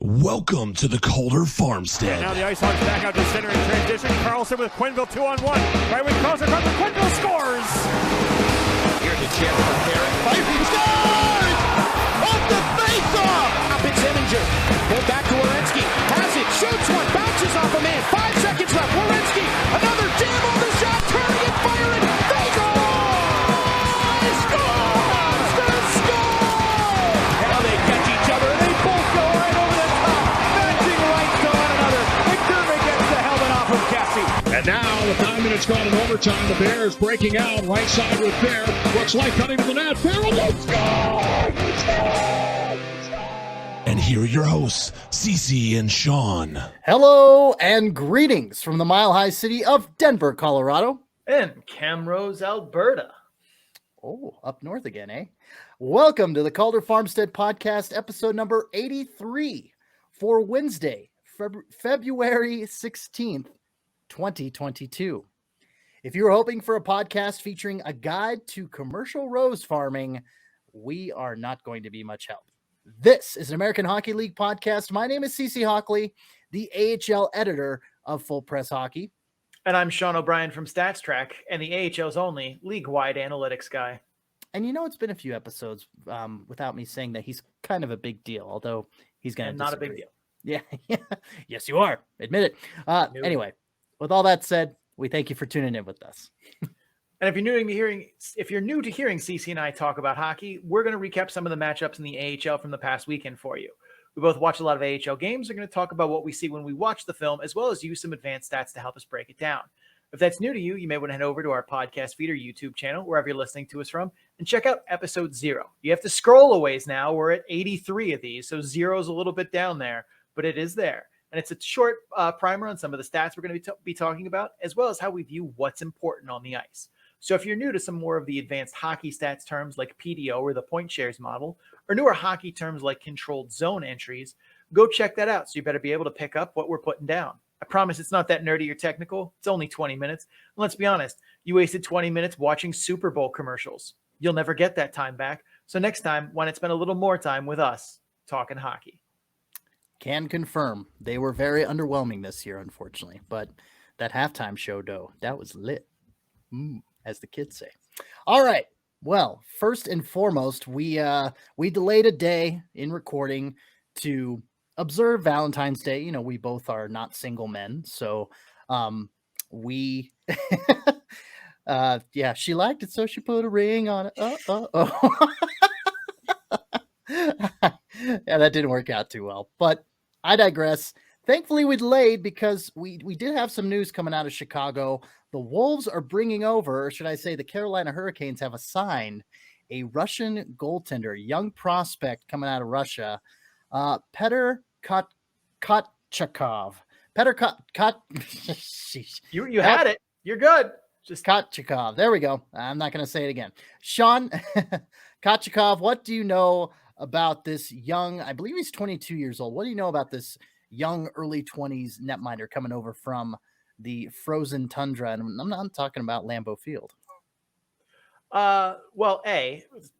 Welcome to the Calder Farmstead. Now the Ice Hawks back out to center in transition. Carlson with Quinville 2-on-1. Right with Carlson from the Quinville scores. Here's a chance for Carrick. Fighting scores! Off the face-off! Up in Zeminger. Pulled back to Werenski. Has it. Shoots one. Bounces off a man. 5 seconds left. Werenski. Another jam on the shot. Turning and firing. They go! Scores! To score! Now they catch each other. They both go right over the top. Matching rights to one another. McDermott gets the helmet off of Cassie. And now with 9 minutes gone in overtime, the Bears breaking out right side with Bear. Looks like cutting to the net. Bear will score! And here are your hosts, Cece and Sean. Hello and greetings from the mile-high city of Denver, Colorado. And Camrose, Alberta. Oh, up north again, eh? Welcome to the Calder Farmstead Podcast, episode number 83 for Wednesday, February 16th, 2022. If you're hoping for a podcast featuring a guide to commercial rose farming, we are not going to be much help. This is an American Hockey League podcast. My name is Cece Hockley, the AHL editor of Full Press Hockey. And I'm Sean O'Brien from Stats Track and the AHL's only league-wide analytics guy. And you know, it's been a few episodes without me saying that he's kind of a big deal, although he's going to not a big deal. Yeah. Yes, you are. Admit it. Anyway, with all that said, we thank you for tuning in with us. And if you're new to hearing CC and I talk about hockey, we're going to recap some of the matchups in the AHL from the past weekend for you. We both watch a lot of AHL games. We're going to talk about what we see when we watch the film, as well as use some advanced stats to help us break it down. If that's new to you, you may want to head over to our podcast feed or YouTube channel, wherever you're listening to us from, and check out episode 0. You have to scroll a ways now. We're at 83 of these, so 0 is a little bit down there, but it is there. And it's a short primer on some of the stats we're going to be talking about, as well as how we view what's important on the ice. So if you're new to some more of the advanced hockey stats terms like PDO or the point shares model, or newer hockey terms like controlled zone entries, go check that out. So you better be able to pick up what we're putting down. I promise it's not that nerdy or technical. It's only 20 minutes. And let's be honest, you wasted 20 minutes watching Super Bowl commercials. You'll never get that time back. So next time, why not spend a little more time with us talking hockey? Can confirm they were very underwhelming this year, unfortunately. But that halftime show, though, that was lit. As the kids say. All right. Well, first and foremost, we delayed a day in recording to observe Valentine's Day. You know, we both are not single men, so we yeah, she liked it, so she put a ring on it. Yeah, that didn't work out too well, but I digress. Thankfully, we delayed because we did have some news coming out of Chicago. The Wolves are bringing over, or should I say the Carolina Hurricanes have assigned a Russian goaltender, young prospect coming out of Russia, Petr Kochakov. You had it. You're good. Just Kochakov. There we go. I'm not going to say it again. Sean Kochakov, what do you know about this young, I believe he's 22 years old. What do you know about this young early 20s netminder coming over from the frozen tundra? And I'm not talking about Lambeau Field. Well,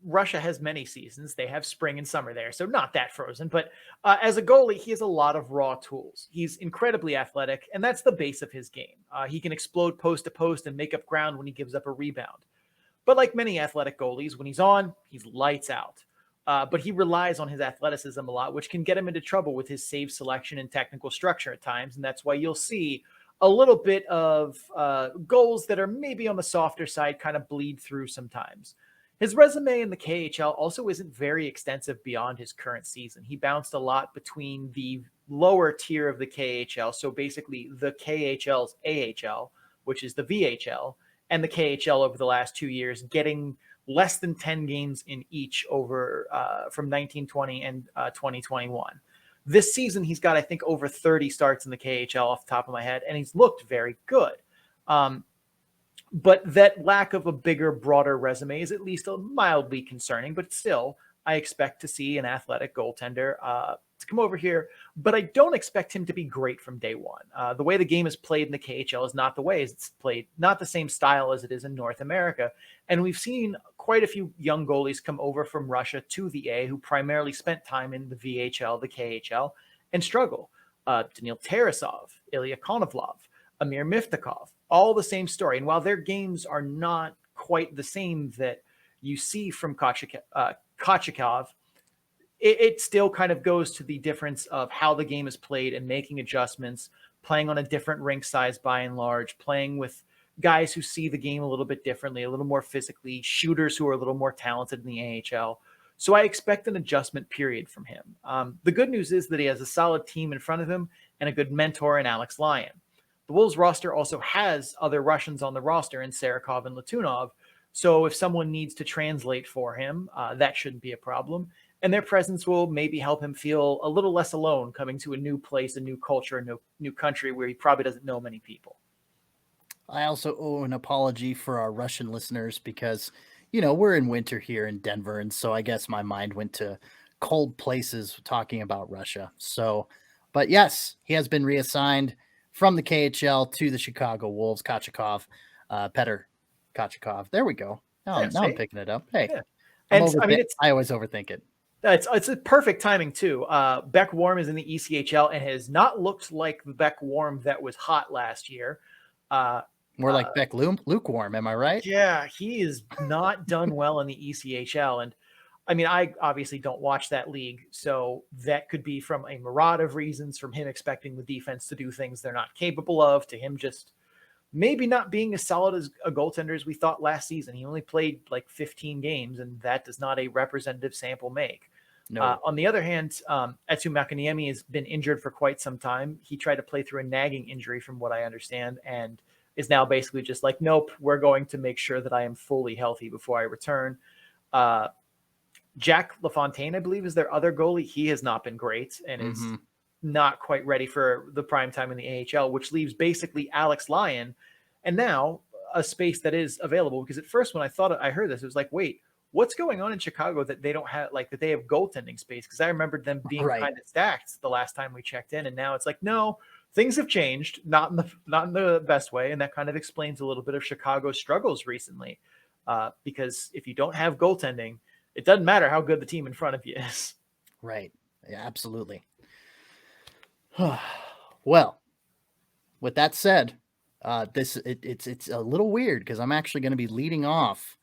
Russia has many seasons. They have spring and summer there, so not that frozen. But as a goalie, he has a lot of raw tools. He's incredibly athletic, and that's the base of his game. He can explode post to post and make up ground when he gives up a rebound. But like many athletic goalies, when he's on, he's lights out. But he relies on his athleticism a lot, which can get him into trouble with his save selection and technical structure at times. And that's why you'll see a little bit of goals that are maybe on the softer side kind of bleed through sometimes. His resume in the KHL also isn't very extensive beyond his current season. He bounced a lot between the lower tier of the KHL, so basically the KHL's AHL, which is the VHL, and the KHL over the last 2 years, getting less than 10 games in each over from 1920 and 2021. This season, he's got, I think, over 30 starts in the KHL off the top of my head, and he's looked very good. But that lack of a bigger, broader resume is at least mildly concerning, but still, I expect to see an athletic goaltender to come over here, but I don't expect him to be great from day one. The way the game is played in the KHL is not the way it's played, not the same style as it is in North America. And we've seen quite a few young goalies come over from Russia to the A who primarily spent time in the VHL, the KHL, and struggle. Daniil Tarasov, Ilya Konovlov, Amir Miftakov, all the same story. And while their games are not quite the same that you see from Kochikov, it still kind of goes to the difference of how the game is played and making adjustments, playing on a different rink size by and large, playing with guys who see the game a little bit differently, a little more physically, shooters who are a little more talented in the AHL. So I expect an adjustment period from him. The good news is that he has a solid team in front of him and a good mentor in Alex Lyon. The Wolves roster also has other Russians on the roster in Sarakov and Latunov. So if someone needs to translate for him, that shouldn't be a problem. And their presence will maybe help him feel a little less alone coming to a new place, a new culture, a new country where he probably doesn't know many people. I also owe an apology for our Russian listeners because, we're in winter here in Denver. And so I guess my mind went to cold places talking about Russia. So, but yes, he has been reassigned from the KHL to the Chicago Wolves. Petr Kochikov. There we go. Now I'm picking it up. Hey, yeah. I always overthink it. It's a perfect timing too. Beck Warm is in the ECHL and has not looked like the Beck Warm that was hot last year. More like Beck lukewarm, am I right? Yeah, he is not done well in the ECHL. And I mean, I obviously don't watch that league, so that could be from a myriad of reasons, from him expecting the defense to do things they're not capable of, to him just maybe not being as solid as a goaltender as we thought last season. He only played like 15 games, and that does not a representative sample make. No. On the other hand, Etu Makaniemi has been injured for quite some time. He tried to play through a nagging injury, from what I understand, and is now basically just like, nope, we're going to make sure that I am fully healthy before I return. Jack Lafontaine, I believe, is their other goalie. He has not been great and is not quite ready for the prime time in the AHL, which leaves basically Alex Lyon and now a space that is available. Because at first when I heard this, it was like, wait, what's going on in Chicago that they don't have, like, that they have goaltending space? Because I remembered them being kind of stacked the last time we checked in, and now it's like, no, things have changed, not in the best way, and that kind of explains a little bit of Chicago's struggles recently. Because if you don't have goaltending, it doesn't matter how good the team in front of you is. Right. Yeah, absolutely. Well, with that said, it's a little weird because I'm actually going to be leading off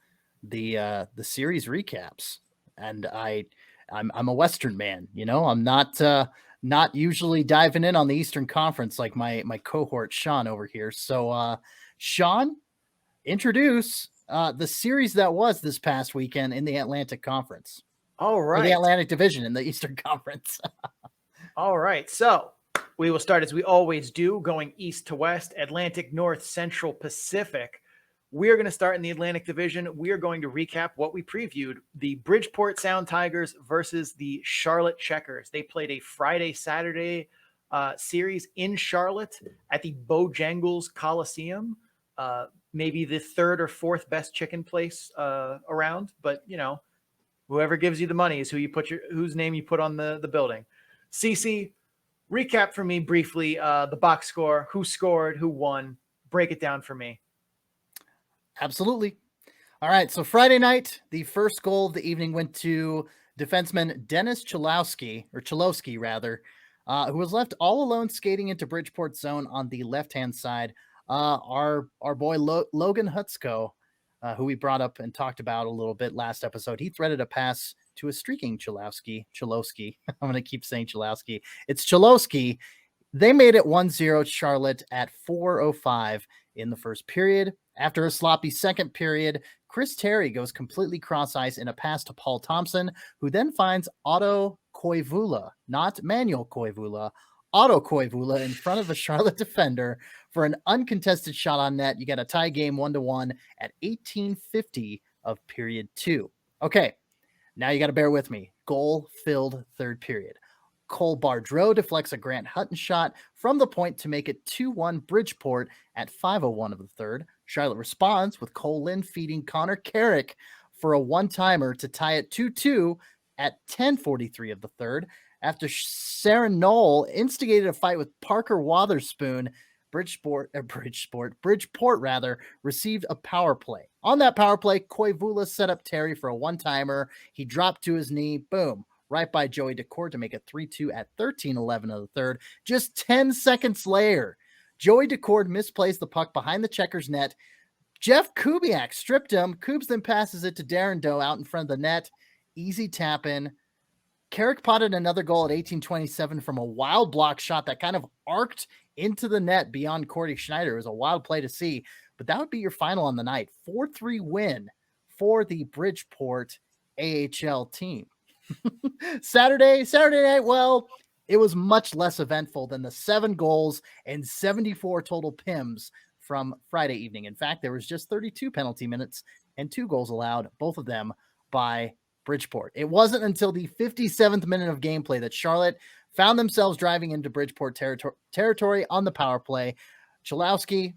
the series recaps, and I'm a Western man. I'm not usually diving in on the Eastern Conference like my cohort Sean over here. So Sean, introduce the series that was this past weekend in the Atlantic Conference. All right. Or the Atlantic Division in the Eastern Conference. All right. So we will start as we always do, going east to west, Atlantic, North, Central, Pacific. We're going to start in the Atlantic Division. We are going to recap what we previewed, the Bridgeport Sound Tigers versus the Charlotte Checkers. They played a Friday-Saturday series in Charlotte at the Bojangles Coliseum. Maybe the third or fourth best chicken place around, but whoever gives you the money is whose name you put on the building. CC, recap for me briefly the box score, who scored, who won. Break it down for me. Absolutely. All right. So Friday night, the first goal of the evening went to defenseman Dennis Cholowski, who was left all alone skating into Bridgeport's zone on the left-hand side. Our boy Logan Hutzgo, who we brought up and talked about a little bit last episode, he threaded a pass to a streaking Cholowski. I'm going to keep saying Cholowski. It's Cholowski. They made it 1-0 Charlotte at 4:05 in the first period. After a sloppy second period, Chris Terry goes completely cross-ice in a pass to Paul Thompson, who then finds Otto Koivula, not Manuel Koivula, Otto Koivula in front of the Charlotte defender for an uncontested shot on net. You got a tie game 1-1 at 18:50 of period 2. Okay, now you got to bear with me. Goal-filled third period. Cole Bardreau deflects a Grant Hutton shot from the point to make it 2-1 Bridgeport at 5:01 of the third. Charlotte responds with Cole Lynn feeding Connor Carrick for a one-timer to tie it 2-2 at 10:43 of the third. After Sharon Knoll instigated a fight with Parker Wotherspoon, Bridgeport received a power play. On that power play, Koivula set up Terry for a one-timer. He dropped to his knee. Boom. right by Joey Decord to make it 3-2 at 13:11 of the third. Just 10 seconds later, Joey Decord misplaced the puck behind the Checkers net. Jeff Kubiak stripped him. Kubes then passes it to Darren Doe out in front of the net. Easy tap in. Carrick potted another goal at 18:27 from a wild block shot that kind of arced into the net beyond Corey Schneider. It was a wild play to see, but that would be your final on the night. 4-3 win for the Bridgeport AHL team. Saturday night, well, it was much less eventful than the 7 goals and 74 total PIMs from Friday evening. In fact, there was just 32 penalty minutes and 2 goals allowed, both of them by Bridgeport. It wasn't until the 57th minute of gameplay that Charlotte found themselves driving into Bridgeport territory on the power play. Cholowski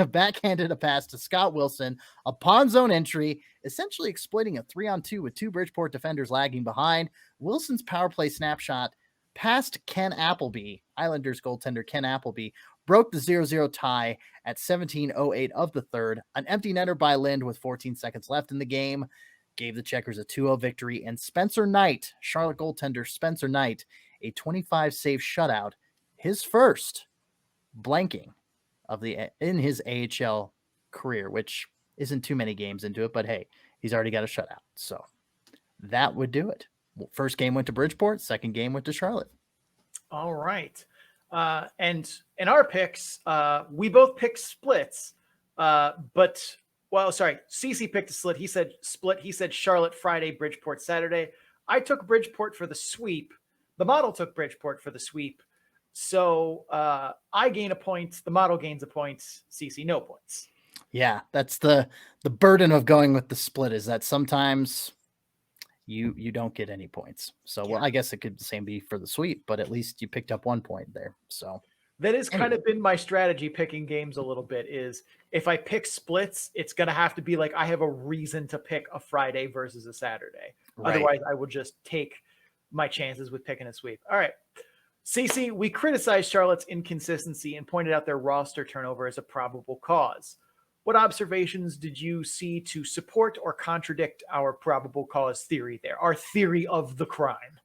backhanded a pass to Scott Wilson upon zone entry, essentially exploiting a 3-on-2 with 2 Bridgeport defenders lagging behind. Wilson's power play snapshot past Ken Appleby, Islanders goaltender Ken Appleby, broke the 0-0 tie at 17:08 of the third. An empty netter by Lind with 14 seconds left in the game gave the Checkers a 2-0 victory, and Spencer Knight, Charlotte goaltender Spencer Knight, a 25-save shutout, his first blanking in his AHL career, which isn't too many games into it, but hey, he's already got a shutout. So that would do it. First game went to Bridgeport, second game went to Charlotte. All right. And in our picks, we both picked splits, CC picked a split. He said split. He said Charlotte Friday, Bridgeport Saturday. I took Bridgeport for the sweep. The model took Bridgeport for the sweep. So I gain a point. The model gains a point. CC, no points. Yeah, that's the burden of going with the split, is that sometimes you don't get any points. So, well, I guess it could the same be for the sweep, but at least you picked up 1 point there. So that has kind of been my strategy picking games a little bit, is if I pick splits, it's going to have to be like I have a reason to pick a Friday versus a Saturday. Right. Otherwise, I will just take my chances with picking a sweep. All right. CC, we criticized Charlotte's inconsistency and pointed out their roster turnover as a probable cause. What observations did you see to support or contradict our probable cause theory there, our theory of the crime?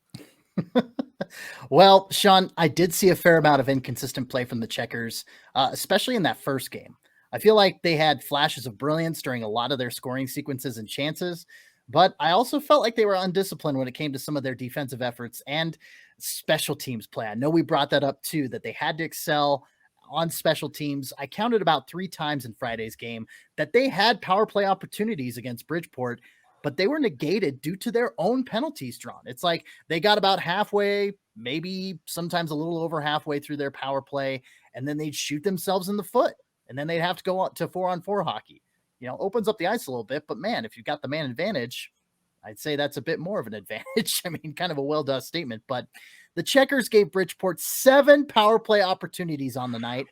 Well, Sean, I did see a fair amount of inconsistent play from the Checkers, especially in that first game. I feel like they had flashes of brilliance during a lot of their scoring sequences and chances, but I also felt like they were undisciplined when it came to some of their defensive efforts and special teams play. I know we brought that up too, that they had to excel on special teams. I counted about 3 times in Friday's game that they had power play opportunities against Bridgeport, but they were negated due to their own penalties drawn. It's like they got about halfway, maybe sometimes a little over halfway through their power play, and then they'd shoot themselves in the foot, and then they'd have to go out to 4-on-4 hockey. You know, opens up the ice a little bit, but man, if you've got the man advantage, I'd say that's a bit more of an advantage. I mean, kind of a well-done statement, but the Checkers gave Bridgeport 7 power play opportunities on the night.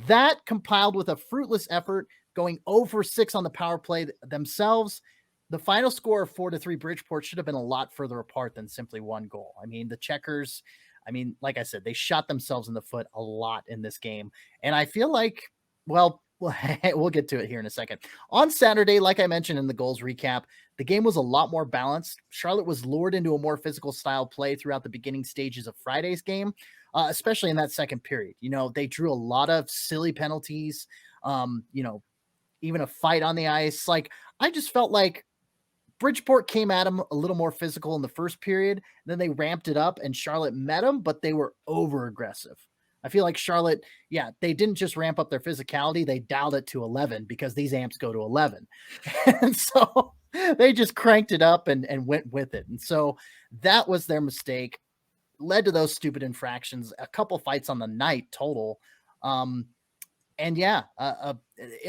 That compiled with a fruitless effort, going 0-for-6 on the power play themselves. The final score of 4-3 Bridgeport should have been a lot further apart than simply 1 goal. I mean, the Checkers, like I said, they shot themselves in the foot a lot in this game. And I feel like, well, we'll get to it here in a second. On Saturday, like I mentioned in the goals recap, the game was a lot more balanced. Charlotte was lured into a more physical style play throughout the beginning stages of Friday's game, especially in that second period. You know, they drew a lot of silly penalties, even a fight on the ice. Like, I just felt like Bridgeport came at them a little more physical in the first period. Then they ramped it up and Charlotte met them, but they were over aggressive. I feel like Charlotte, they didn't just ramp up their physicality. They dialed it to 11 because these amps go to 11. And so they just cranked it up and went with it. And so that was their mistake, led to those stupid infractions, a couple fights on the night total. In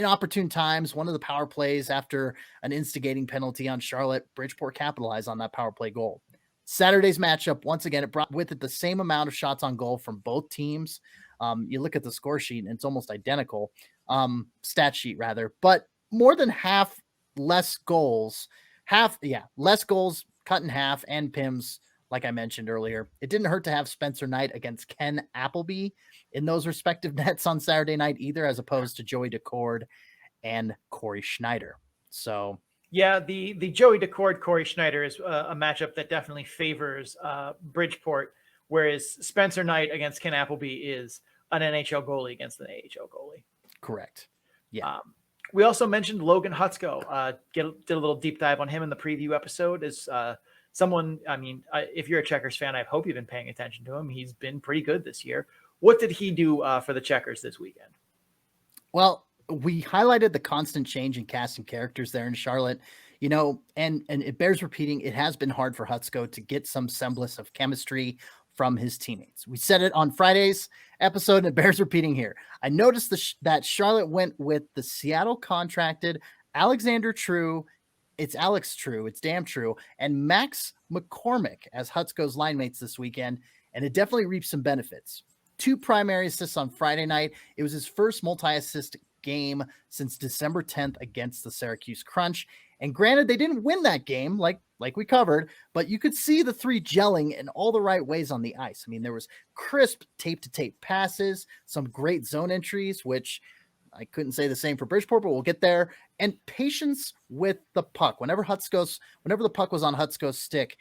opportune times, one of the power plays after an instigating penalty on Charlotte, Bridgeport capitalized on that power play goal. Saturday's matchup, once again, it brought with it the same amount of shots on goal from both teams. You look at the score sheet and it's almost identical, stat sheet rather, but more than half less goals, less goals cut in half and PIMs, like I mentioned earlier. It didn't hurt to have Spencer Knight against Ken Appleby in those respective nets on Saturday night either, as opposed to Joey Decord and Corey Schneider. So Yeah, the Joey Decord, Corey Schneider is a matchup that definitely favors Bridgeport, whereas Spencer Knight against Ken Appleby is an NHL goalie against an AHL goalie. Correct. Yeah. We also mentioned Logan Hutzgo. Did a little deep dive on him in the preview episode. As someone, I mean, if you're a Checkers fan, I hope you've been paying attention to him. He's been pretty good this year. What did he do for the Checkers this weekend? Well, we highlighted the constant change in cast and characters there in Charlotte, you know, and it bears repeating. It has been hard for Hutzko to get some semblance of chemistry from his teammates. We said it on Friday's episode, and it bears repeating here. I noticed that Charlotte went with the Seattle contracted Alexander True. It's Alex True. It's damn true. And Max McCormick as Hutzko's line mates this weekend. And it definitely reaped some benefits. 2 primary assists on Friday night. It was his first multi-assist game since December 10th against the Syracuse Crunch. And granted, they didn't win that game like we covered, but you could see the 3 gelling in all the right ways on the ice. I mean, there was crisp tape-to-tape passes, some great zone entries, which I couldn't say the same for Bridgeport, but we'll get there, and patience with the puck. Whenever the puck was on Hutzko's stick,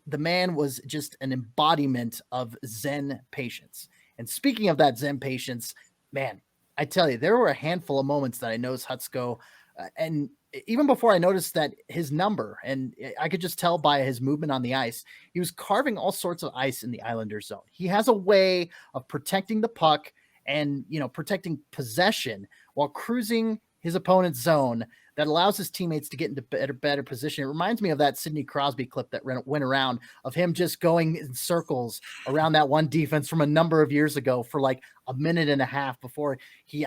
the man was just an embodiment of Zen patience. And speaking of that Zen patience, man, I tell you, there were a handful of moments that I noticed Hutzko, and even before I noticed that his number, and I could just tell by his movement on the ice, he was carving all sorts of ice in the Islanders zone. He has a way of protecting the puck and, you know, protecting possession while cruising his opponent's zone that allows his teammates to get into better position. It reminds me of that Sidney Crosby clip that went around of him just going in circles around that one defense from a number of years ago for like a minute and a half before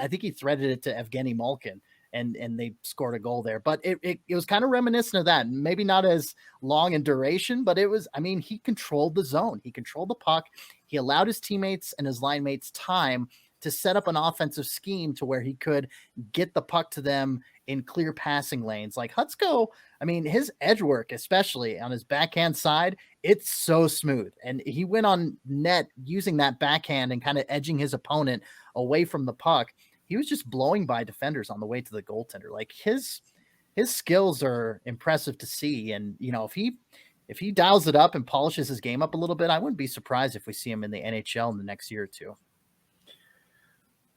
I think he threaded it to Evgeny Malkin. And they scored a goal there. But it was kind of reminiscent of that. Maybe not as long in duration, but it was, I mean, he controlled the zone. He controlled the puck. He allowed his teammates and his line mates time to set up an offensive scheme to where he could get the puck to them in clear passing lanes. Like Hutzko, I mean, his edge work, especially on his backhand side, it's so smooth. And he went on net using that backhand and kind of edging his opponent away from the puck. He was just blowing by defenders on the way to the goaltender. Like his skills are impressive to see. And, you know, if he dials it up and polishes his game up a little bit, I wouldn't be surprised if we see him in the NHL in the next year or two.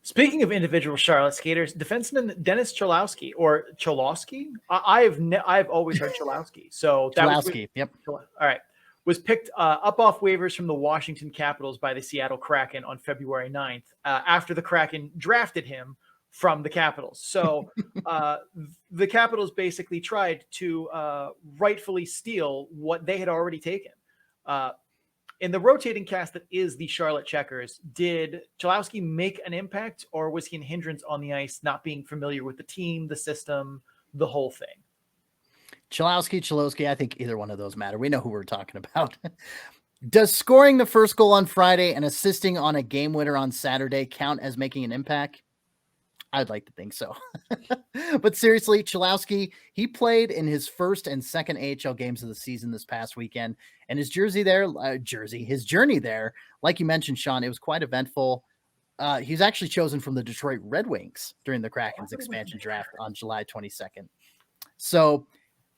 Speaking of individual Charlotte skaters, defenseman Dennis Cholowski or Cholowski. I've always heard Cholowski. So that Cholowski, yep. All right. Was picked up off waivers from the Washington Capitals by the Seattle Kraken on February 9th after the Kraken drafted him from the Capitals. So the Capitals basically tried to rightfully steal what they had already taken. In the rotating cast that is the Charlotte Checkers, did Cholowski make an impact, or was he an hindrance on the ice, not being familiar with the team, the system, the whole thing? Cholowski, I think either one of those matter. We know who we're talking about. Does scoring the first goal on Friday and assisting on a game winner on Saturday count as making an impact? I'd like to think so. But seriously, Cholowski, he played in his first and second AHL games of the season this past weekend. And his journey there, like you mentioned, Sean, it was quite eventful. He was actually chosen from the Detroit Red Wings during the Kraken's expansion draft on July 22nd. So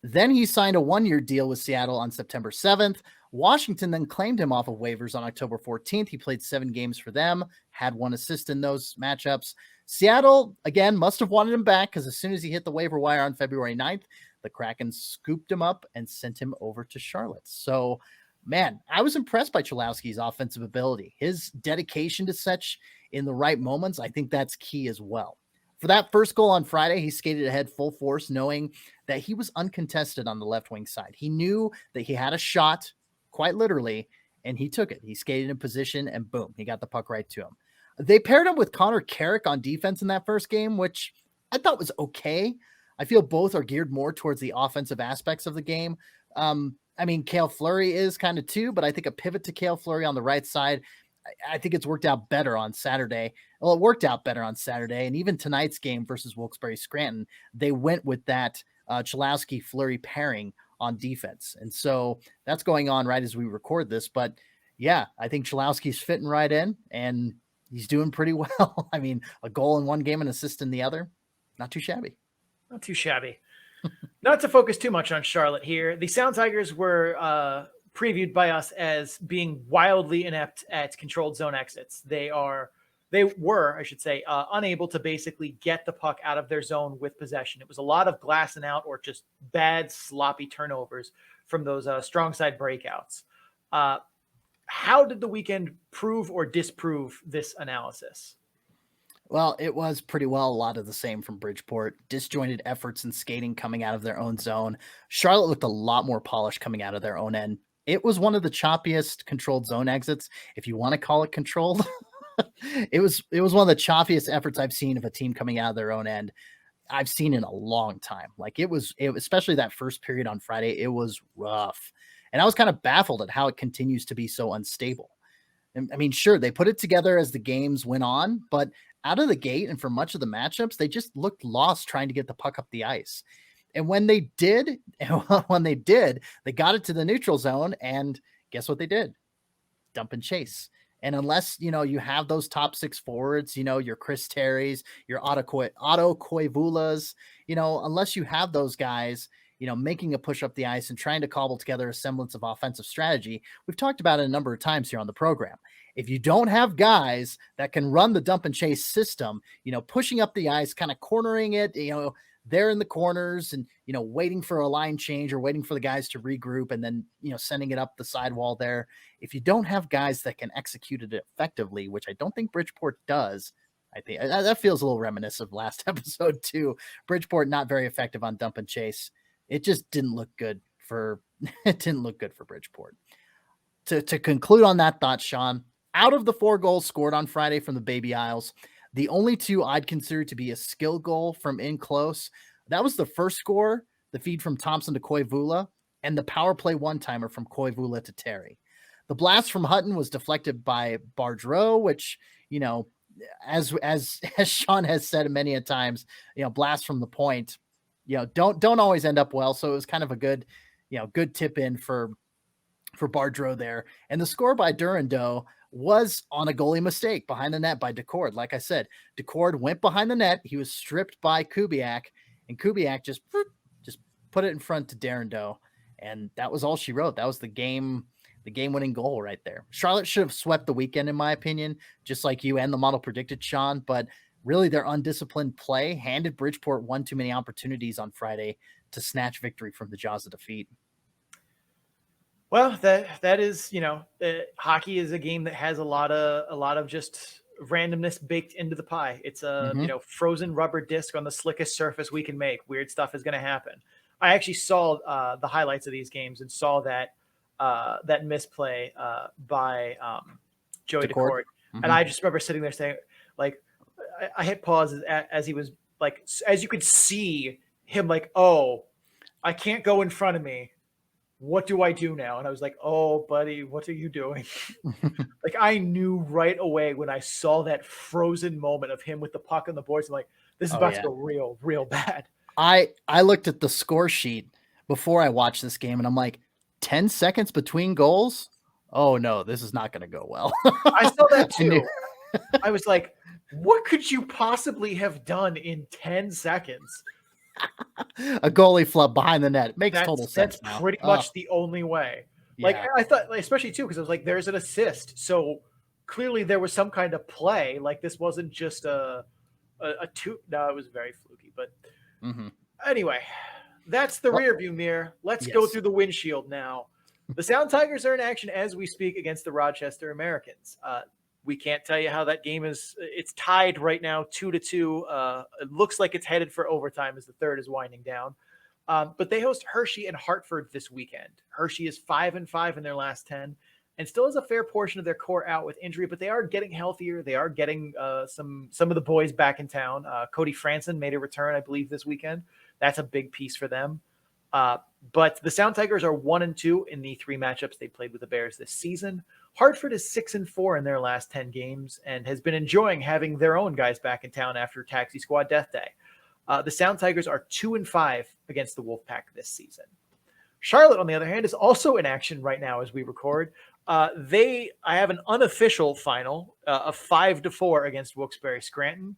then he signed a 1-year deal with Seattle on September 7th. Washington then claimed him off of waivers on October 14th. He played 7 games for them, had 1 assist in those matchups. Seattle, again, must have wanted him back because as soon as he hit the waiver wire on February 9th, the Kraken scooped him up and sent him over to Charlotte. So, man, I was impressed by Cholowski's offensive ability. His dedication to such in the right moments, I think that's key as well. For that first goal on Friday, he skated ahead full force, knowing that he was uncontested on the left wing side. He knew that he had a shot, quite literally, and he took it. He skated in position, and boom, he got the puck right to him. They paired him with Connor Carrick on defense in that first game, which I thought was okay. I feel both are geared more towards the offensive aspects of the game. I mean, Cale Fleury is kind of too, but I think a pivot to Cale Fleury on the right side, I think it's worked out better on Saturday. Well, it worked out better on Saturday, and even tonight's game versus Wilkes-Barre Scranton, they went with that Cholowski-Fleury pairing on defense. And so that's going on right as we record this. But yeah, I think Cholowski's fitting right in, and he's doing pretty well. I mean, a goal in one game and assist in the other, not too shabby. Not too shabby. Not to focus too much on Charlotte here, the Sound Tigers were previewed by us as being wildly inept at controlled zone exits. They were, I should say, unable to basically get the puck out of their zone with possession. It was a lot of glassing out or just bad, sloppy turnovers from those strong side breakouts. How did the weekend prove or disprove this analysis? Well, it was pretty well a lot of the same from Bridgeport. Disjointed efforts and skating coming out of their own zone. Charlotte looked a lot more polished coming out of their own end. It was one of the choppiest controlled zone exits, if you want to call it controlled. It was one of the choppiest efforts I've seen of a team coming out of their own end I've seen in a long time. Like it was especially that first period on Friday, it was rough. And I was kind of baffled at how it continues to be so unstable. And I mean, sure, they put it together as the games went on, but out of the gate and for much of the matchups, they just looked lost trying to get the puck up the ice. And when they did, they got it to the neutral zone, and guess what they did? Dump and chase. And unless, you have those top six forwards, your Chris Terrys, your Otto Koivulas, unless you have those guys, making a push up the ice and trying to cobble together a semblance of offensive strategy. We've talked about it a number of times here on the program. If you don't have guys that can run the dump and chase system, pushing up the ice, kind of cornering it, there in the corners and, waiting for a line change or waiting for the guys to regroup and then, sending it up the sidewall there. If you don't have guys that can execute it effectively, which I don't think Bridgeport does, I think that feels a little reminiscent of last episode too. Bridgeport not very effective on dump and chase. It just didn't look good for Bridgeport. To conclude on that thought, Sean, out of the 4 goals scored on Friday from the Baby Isles, the only 2 I'd consider to be a skill goal from in close. That was the first score, the feed from Thompson to Koivula, and the power play one-timer from Koivula to Terry. The blast from Hutton was deflected by Bardreau, which, as Sean has said many a times, blast from the point, don't always end up well. So it was kind of a good tip in for Bardreau there. And the score by Durando was on a goalie mistake behind the net by Decord. Like I said, Decord went behind the net. He was stripped by Kubiak, and Kubiak just put it in front to Durando. And that was all she wrote. That was the game-winning goal right there. Charlotte should have swept the weekend, in my opinion, just like you and the model predicted, Sean. But really, their undisciplined play handed Bridgeport one too many opportunities on Friday to snatch victory from the jaws of defeat. Well, that is, hockey is a game that has a lot of just randomness baked into the pie. It's a frozen rubber disc on the slickest surface we can make. Weird stuff is going to happen. I actually saw the highlights of these games and saw that misplay by Joey Decord. And I just remember sitting there saying, like, I hit pause as he was like, as you could see him like, oh, I can't go in front of me. What do I do now? And I was like, oh, buddy, what are you doing? Like, I knew right away when I saw that frozen moment of him with the puck on the boards. I'm like, this is about to go real, real bad. I looked at the score sheet before I watched this game, and I'm like, 10 seconds between goals? Oh, no, this is not going to go well. I saw that too. I was like, what could you possibly have done in 10 seconds? A goalie flub behind the net. Makes total sense. That's pretty much the only way. Like, I thought, especially too, because I was like, there's an assist. So clearly there was some kind of play. Like, this wasn't just a two. No, it was very fluky. But anyway, that's the rear view mirror. Let's go through the windshield now. The Sound Tigers are in action as we speak against the Rochester Americans. We can't tell you how that game is. It's tied right now, 2-2. It looks like it's headed for overtime as the third is winding down. But they host Hershey and Hartford this weekend. Hershey is 5-5 in their last 10 and still has a fair portion of their core out with injury, but they are getting healthier. They are getting some of the boys back in town. Cody Franson made a return, I believe, this weekend. That's a big piece for them. But the Sound Tigers are 1-2 in the 3 matchups they played with the Bears this season. Hartford is 6-4 in their last 10 games and has been enjoying having their own guys back in town after Taxi Squad Death Day. The Sound Tigers are 2-5 against the Wolfpack this season. Charlotte, on the other hand, is also in action right now as we record. I have an unofficial final of 5-4 against Wilkes-Barre Scranton.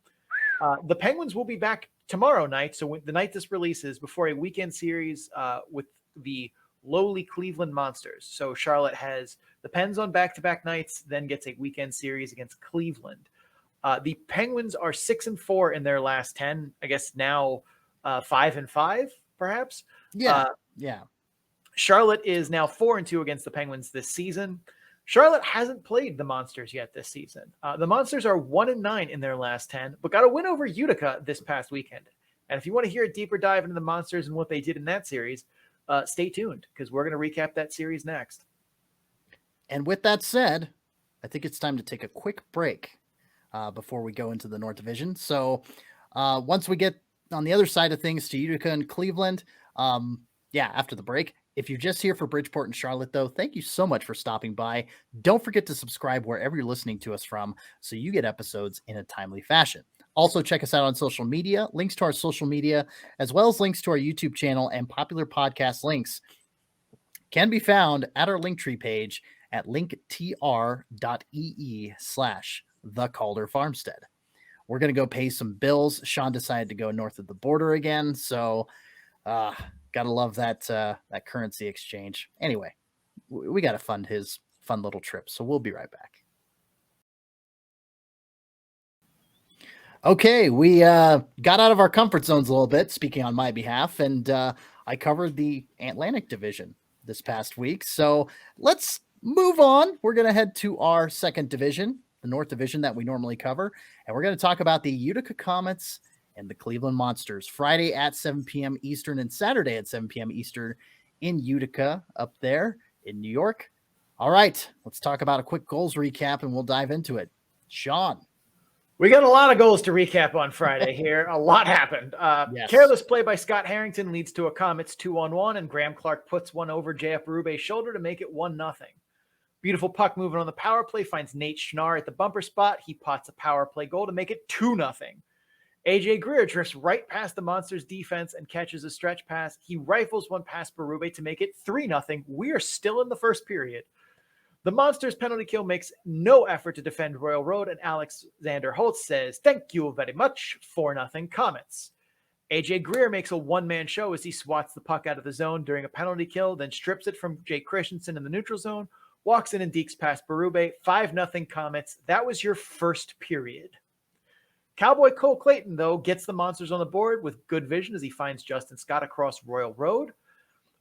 The Penguins will be back tomorrow night, so the night this releases, before a weekend series with the lowly Cleveland Monsters. So Charlotte has the Pens on back-to-back nights, then gets a weekend series against Cleveland. The Penguins are 6-4 in their last 10. I guess now 5-5, perhaps. Yeah. Charlotte is now 4-2 against the Penguins this season. Charlotte hasn't played the Monsters yet this season. The Monsters are 1-9 in their last 10, but got a win over Utica this past weekend. And if you want to hear a deeper dive into the Monsters and what they did in that series, stay tuned, because we're going to recap that series next. And with that said, I think it's time to take a quick break before we go into the North Division. So once we get on the other side of things to Utica and Cleveland, after the break. If you're just here for Bridgeport and Charlotte, though, thank you so much for stopping by. Don't forget to subscribe wherever you're listening to us from so you get episodes in a timely fashion. Also, check us out on social media. Links to our social media, as well as links to our YouTube channel and popular podcast links, can be found at our Linktree page at linktr.ee/the Calder Farmstead. We're going to go pay some bills. Sean decided to go north of the border again, so gotta love that that currency exchange. Anyway, we got to fund his fun little trip, so we'll be right back. Okay, we got out of our comfort zones a little bit, speaking on my behalf, and I covered the Atlantic Division this past week. So let's move on. We're going to head to our second division, the North Division that we normally cover, and we're going to talk about the Utica Comets and the Cleveland Monsters, Friday at 7 p.m. Eastern and Saturday at 7 p.m. Eastern in Utica up there in New York. All right, let's talk about a quick goals recap and we'll dive into it. Sean. We got a lot of goals to recap on Friday here. A lot happened. Yes. Careless play by Scott Harrington leads to a Comets 2-on-1, and Graham Clark puts one over JF Berube's shoulder to make it 1-0. Beautiful puck movement on the power play finds Nate Schnarr at the bumper spot. He pots a power play goal to make it 2-0. AJ Greer drifts right past the Monsters' defense and catches a stretch pass. He rifles one past Berube to make it 3-0. We are still in the first period. The Monsters' penalty kill makes no effort to defend Royal Road, and Alexander Holtz says, "Thank you very much, 4-0 Comets." AJ Greer makes a one-man show as he swats the puck out of the zone during a penalty kill, then strips it from Jake Christensen in the neutral zone, walks in and dekes past Berube. 5-0 Comets. That was your first period. Cowboy Cole Clayton, though, gets the Monsters on the board with good vision as he finds Justin Scott across Royal Road.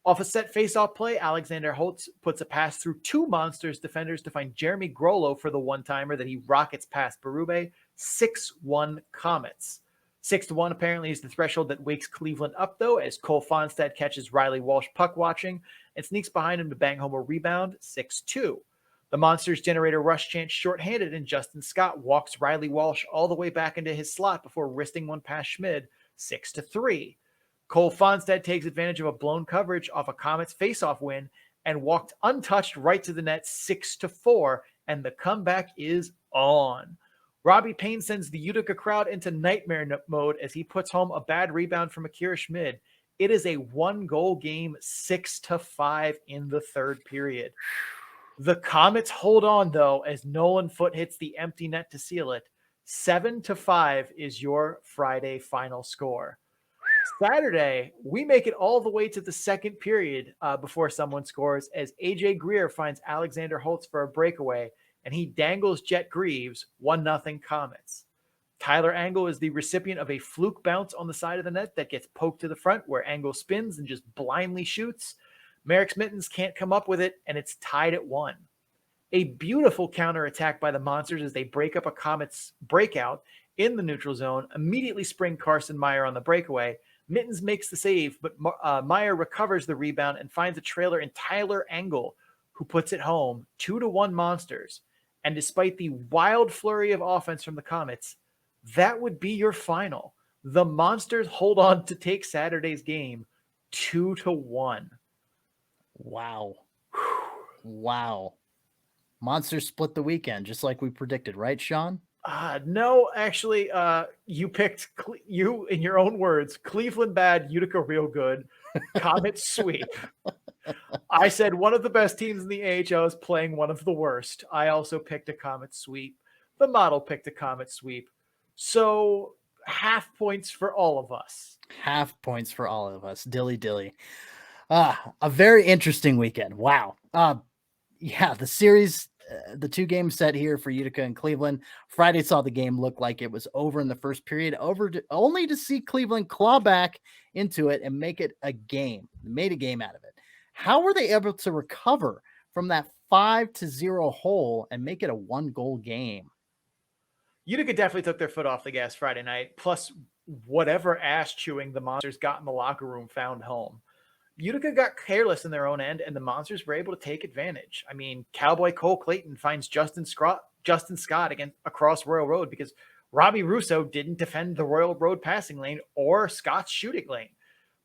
Off a set face-off play, Alexander Holtz puts a pass through two Monsters defenders to find Jeremy Grollo for the one-timer that he rockets past Berube. 6-1 Comets. 6-1 apparently is the threshold that wakes Cleveland up, though, as Cole Fonstad catches Riley Walsh puck-watching and sneaks behind him to bang home a rebound. 6-2. The Monsters generate a rush chance shorthanded, and Justin Scott walks Riley Walsh all the way back into his slot before wristing one past Schmid. 6-3. Cole Fonstad takes advantage of a blown coverage off a Comets face-off win and walked untouched right to the net. 6-4, and the comeback is on. Robbie Payne sends the Utica crowd into nightmare mode as he puts home a bad rebound from Akira Schmid. It is a one-goal game, 6-5 in the third period. The Comets hold on, though, as Nolan Foote hits the empty net to seal it. 7-5 is your Friday final score. Saturday, we make it all the way to the second period before someone scores, as AJ Greer finds Alexander Holtz for a breakaway, and he dangles Jet Greaves. 1-0 Comets. Tyler Angle is the recipient of a fluke bounce on the side of the net that gets poked to the front, where Angle spins and just blindly shoots. Merrick's Mittens can't come up with it, and it's tied at 1. A beautiful counterattack by the Monsters as they break up a Comets breakout in the neutral zone, immediately spring Carson Meyer on the breakaway. Mittens makes the save, but Meyer recovers the rebound and finds a trailer in Tyler Angle, who puts it home. 2-1 Monsters. And despite the wild flurry of offense from the Comets, that would be your final. The Monsters hold on to take Saturday's game 2-1. Wow. Wow. Monsters split the weekend, just like we predicted, right, Sean? No, actually, you picked, you, in your own words, Cleveland bad, Utica real good, Comets sweep. I said one of the best teams in the AHL is playing one of the worst. I also picked a Comet sweep. The model picked a Comet sweep. So half points for all of us. Half points for all of us. Dilly dilly. A very interesting weekend. Wow. Yeah, the series, the 2 game set here for Utica and Cleveland. Friday saw the game look like it was over in the first period, only to see Cleveland claw back into it and make it a game. Made a game out of it. How were they able to recover from that 5-0 hole and make it a 1-goal game? Utica definitely took their foot off the gas Friday night, plus whatever ass chewing the Monsters got in the locker room found home. Utica got careless in their own end, and the Monsters were able to take advantage. I mean, Cowboy Cole Clayton finds Justin Scott across Royal Road because Robbie Russo didn't defend the Royal Road passing lane or Scott's shooting lane.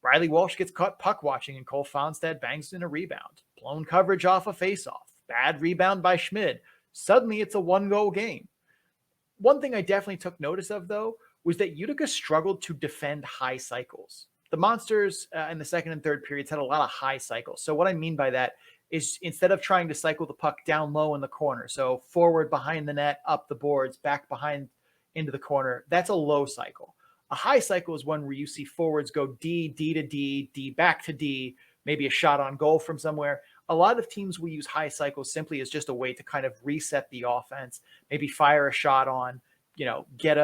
Riley Walsh gets caught puck watching, and Cole Farmstead bangs in a rebound. Blown coverage off a faceoff. Bad rebound by Schmid. Suddenly, it's a 1-goal game. One thing I definitely took notice of, though, was that Utica struggled to defend high cycles. The Monsters in the second and third periods had a lot of high cycles. So what I mean by that is instead of trying to cycle the puck down low in the corner, so forward behind the net, up the boards, back behind into the corner, that's a low cycle. A high cycle is one where you see forwards go D to D, D back to D, maybe a shot on goal from somewhere. A lot of teams will use high cycles simply as just a way to kind of reset the offense, maybe fire a shot on, get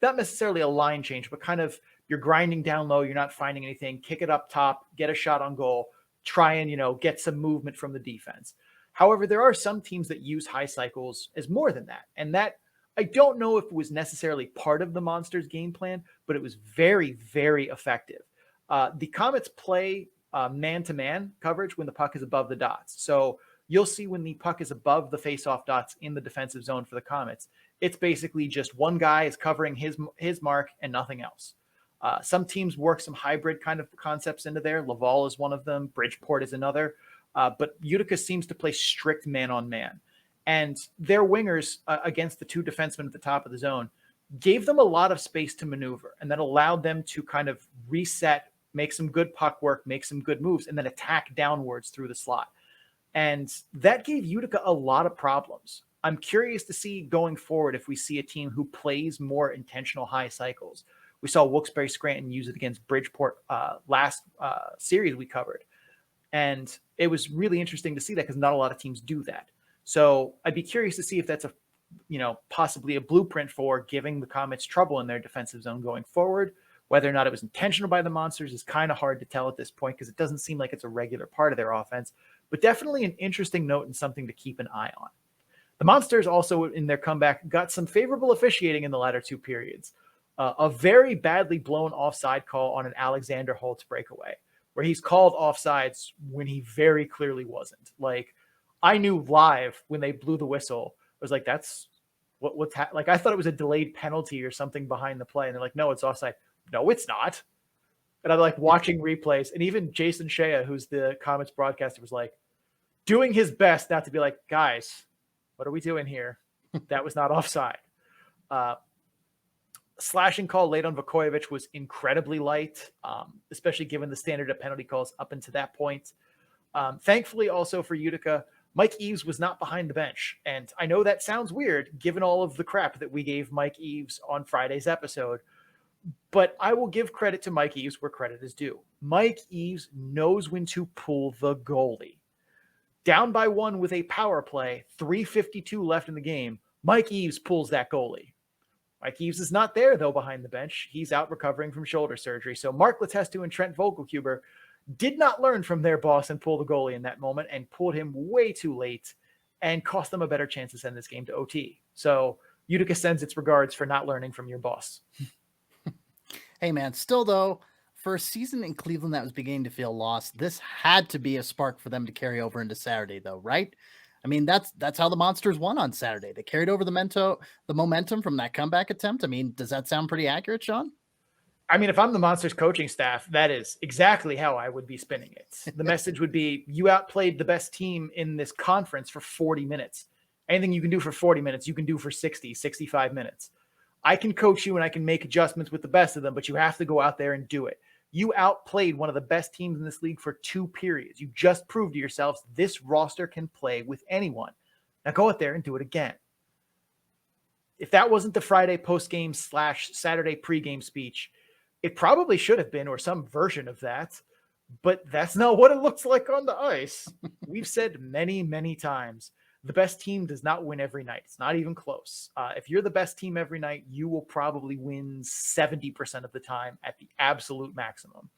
not necessarily a line change, but kind of you're grinding down low, you're not finding anything, kick it up top, get a shot on goal, try and, get some movement from the defense. However, there are some teams that use high cycles as more than that. And that, I don't know if it was necessarily part of the Monsters game plan, but it was very, very effective. The Comets play man-to-man coverage when the puck is above the dots. So you'll see when the puck is above the face-off dots in the defensive zone for the Comets, it's basically just one guy is covering his mark and nothing else. Some teams work some hybrid kind of concepts into there. Laval is one of them. Bridgeport is another. But Utica seems to play strict man-on-man. And their wingers against the 2 defensemen at the top of the zone gave them a lot of space to maneuver. And that allowed them to kind of reset, make some good puck work, make some good moves, and then attack downwards through the slot. And that gave Utica a lot of problems. I'm curious to see going forward if we see a team who plays more intentional high cycles. We saw Wilkes-Barre Scranton use it against Bridgeport last series we covered. And it was really interesting to see that because not a lot of teams do that. So I'd be curious to see if that's possibly a blueprint for giving the Comets trouble in their defensive zone going forward. Whether or not it was intentional by the Monsters is kind of hard to tell at this point because it doesn't seem like it's a regular part of their offense, but definitely an interesting note and something to keep an eye on. The Monsters also, in their comeback, got some favorable officiating in the latter 2 periods. A very badly blown offside call on an Alexander Holtz breakaway, where he's called offsides when he very clearly wasn't. Like, I knew live when they blew the whistle, I was like, that's what's like, I thought it was a delayed penalty or something behind the play. And they're like, no, it's offside. No, it's not. And I'm like watching replays. And even Jason Shea, who's the Comets broadcaster, was like doing his best not to be like, guys, what are we doing here? That was not offside. Slashing call late on Vukovic was incredibly light, especially given the standard of penalty calls up until that point. Thankfully, also for Utica, Mike Eves was not behind the bench. And I know that sounds weird, given all of the crap that we gave Mike Eves on Friday's episode, but I will give credit to Mike Eves where credit is due. Mike Eves knows when to pull the goalie. Down by 1 with a power play, 3:52 left in the game, Mike Eves pulls that goalie. Mike Eves is not there, though, behind the bench. He's out recovering from shoulder surgery. So Mark Letestu and Trent Vogelkuber did not learn from their boss and pull the goalie in that moment and pulled him way too late and cost them a better chance to send this game to OT. So Utica sends its regards for not learning from your boss. Hey, man, still, though, for a season in Cleveland that was beginning to feel lost, this had to be a spark for them to carry over into Saturday, though, right? I mean, that's how the Monsters won on Saturday. They carried over the momentum from that comeback attempt. I mean, does that sound pretty accurate, Sean? I mean, if I'm the Monsters coaching staff, that is exactly how I would be spinning it. The message would be, you outplayed the best team in this conference for 40 minutes. Anything you can do for 40 minutes, you can do for 60, 65 minutes. I can coach you and I can make adjustments with the best of them, but you have to go out there and do it. You outplayed one of the best teams in this league for 2 periods. You just proved to yourselves this roster can play with anyone. Now go out there and do it again. if that wasn't the Friday post-game / Saturday pre-game speech, it probably should have been, or some version of that, but that's not what it looks like on the ice. We've said many, many times, the best team does not win every night. It's not even close. If you're the best team every night, you will probably win 70% of the time at the absolute maximum.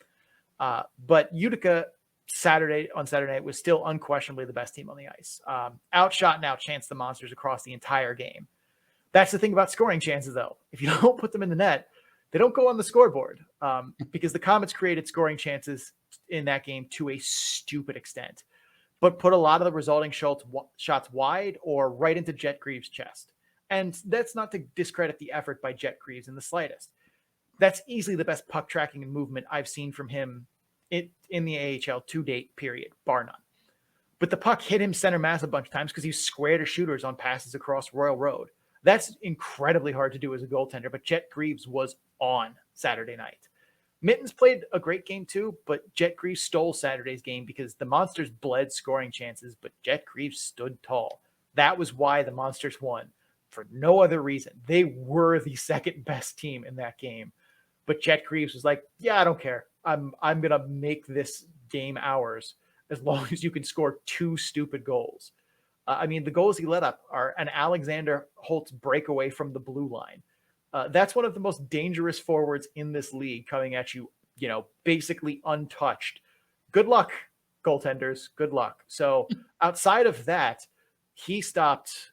But Utica on Saturday night was still unquestionably the best team on the ice. Outshot and outchanced the Monsters across the entire game. That's the thing about scoring chances, though. If you don't put them in the net, they don't go on the scoreboard, because the Comets created scoring chances in that game to a stupid extent, but put a lot of the resulting shots wide or right into Jet Greaves' chest. And that's not to discredit the effort by Jet Greaves in the slightest. That's easily the best puck tracking and movement I've seen from him in the AHL to date, period, bar none. But the puck hit him center mass a bunch of times because he's square to shooters on passes across Royal Road. That's incredibly hard to do as a goaltender, but Jet Greaves was on Saturday night. Mittens played a great game too, but Jet Greaves stole Saturday's game because the Monsters bled scoring chances, but Jet Greaves stood tall. That was why the Monsters won, for no other reason. They were the second best team in that game, but Jet Greaves was like, yeah, I don't care. I'm going to make this game ours as long as you can score 2 stupid goals. I mean, the goals he let up are an Alexander Holtz breakaway from the blue line. That's one of the most dangerous forwards in this league coming at you, basically untouched. Good luck, goaltenders. Good luck. So outside of that, he stopped,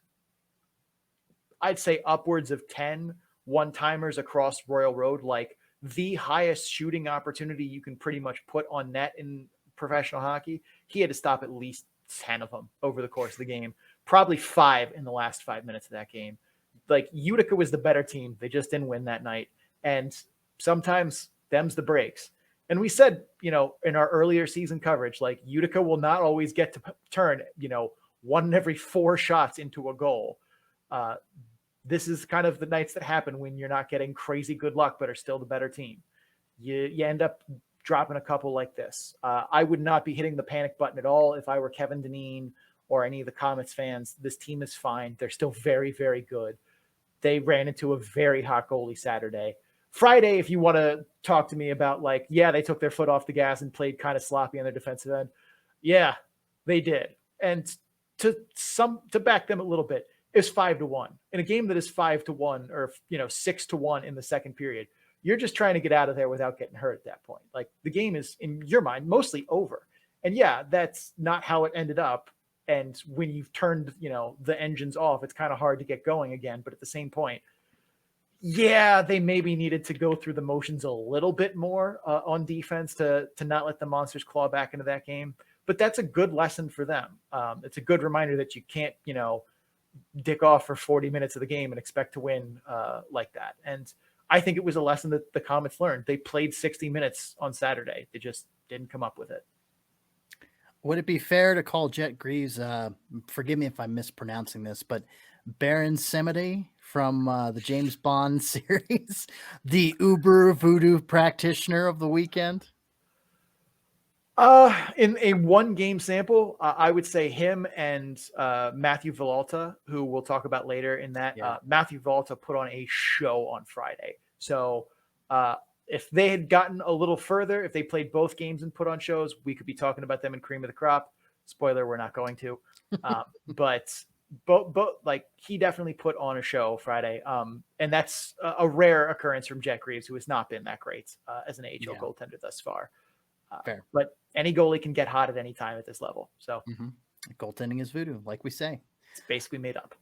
I'd say, upwards of 10 one-timers across Royal Road, like the highest shooting opportunity you can pretty much put on net in professional hockey. He had to stop at least 10 of them over the course of the game, probably 5 in the last 5 minutes of that game. Like, Utica was the better team. They just didn't win that night. And sometimes them's the breaks. And we said, in our earlier season coverage, like, Utica will not always get to turn, 1 in every 4 shots into a goal. This is kind of the nights that happen when you're not getting crazy good luck, but are still the better team. You end up dropping a couple like this. I would not be hitting the panic button at all if I were Kevin Dineen or any of the Comets fans. This team is fine. They're still very, very good. They ran into a very hot goalie Saturday. Friday, if you want to talk to me about, like, yeah, they took their foot off the gas and played kind of sloppy on their defensive end. Yeah, they did. And to back them a little bit, it's 5-1 in a game that is 5-1 or 6-1 in the second period. You're just trying to get out of there without getting hurt at that point. Like, the game is, in your mind, mostly over. And yeah, that's not how it ended up. And when you've turned, the engines off, it's kind of hard to get going again. But at the same point, yeah, they maybe needed to go through the motions a little bit more on defense to not let the Monsters claw back into that game. But that's a good lesson for them. It's a good reminder that you can't, dick off for 40 minutes of the game and expect to win like that. And I think it was a lesson that the Comets learned. They played 60 minutes on Saturday. They just didn't come up with it. Would it be fair to call Jet Greaves, forgive me if I'm mispronouncing this, but Baron Semedy from the James Bond series, the Uber Voodoo practitioner of the weekend? In a 1-game sample, I would say him and Matthew Villalta, who we'll talk about later in that. Yeah. Matthew Villalta put on a show on Friday. So if they had gotten a little further, if they played both games and put on shows, we could be talking about them in Cream of the Crop. Spoiler, we're not going to. But like, he definitely put on a show Friday. And that's a rare occurrence from Jet Greaves, who has not been that great as an AHL goaltender thus far. Fair. But any goalie can get hot at any time at this level. So goaltending is voodoo, like we say. It's basically made up.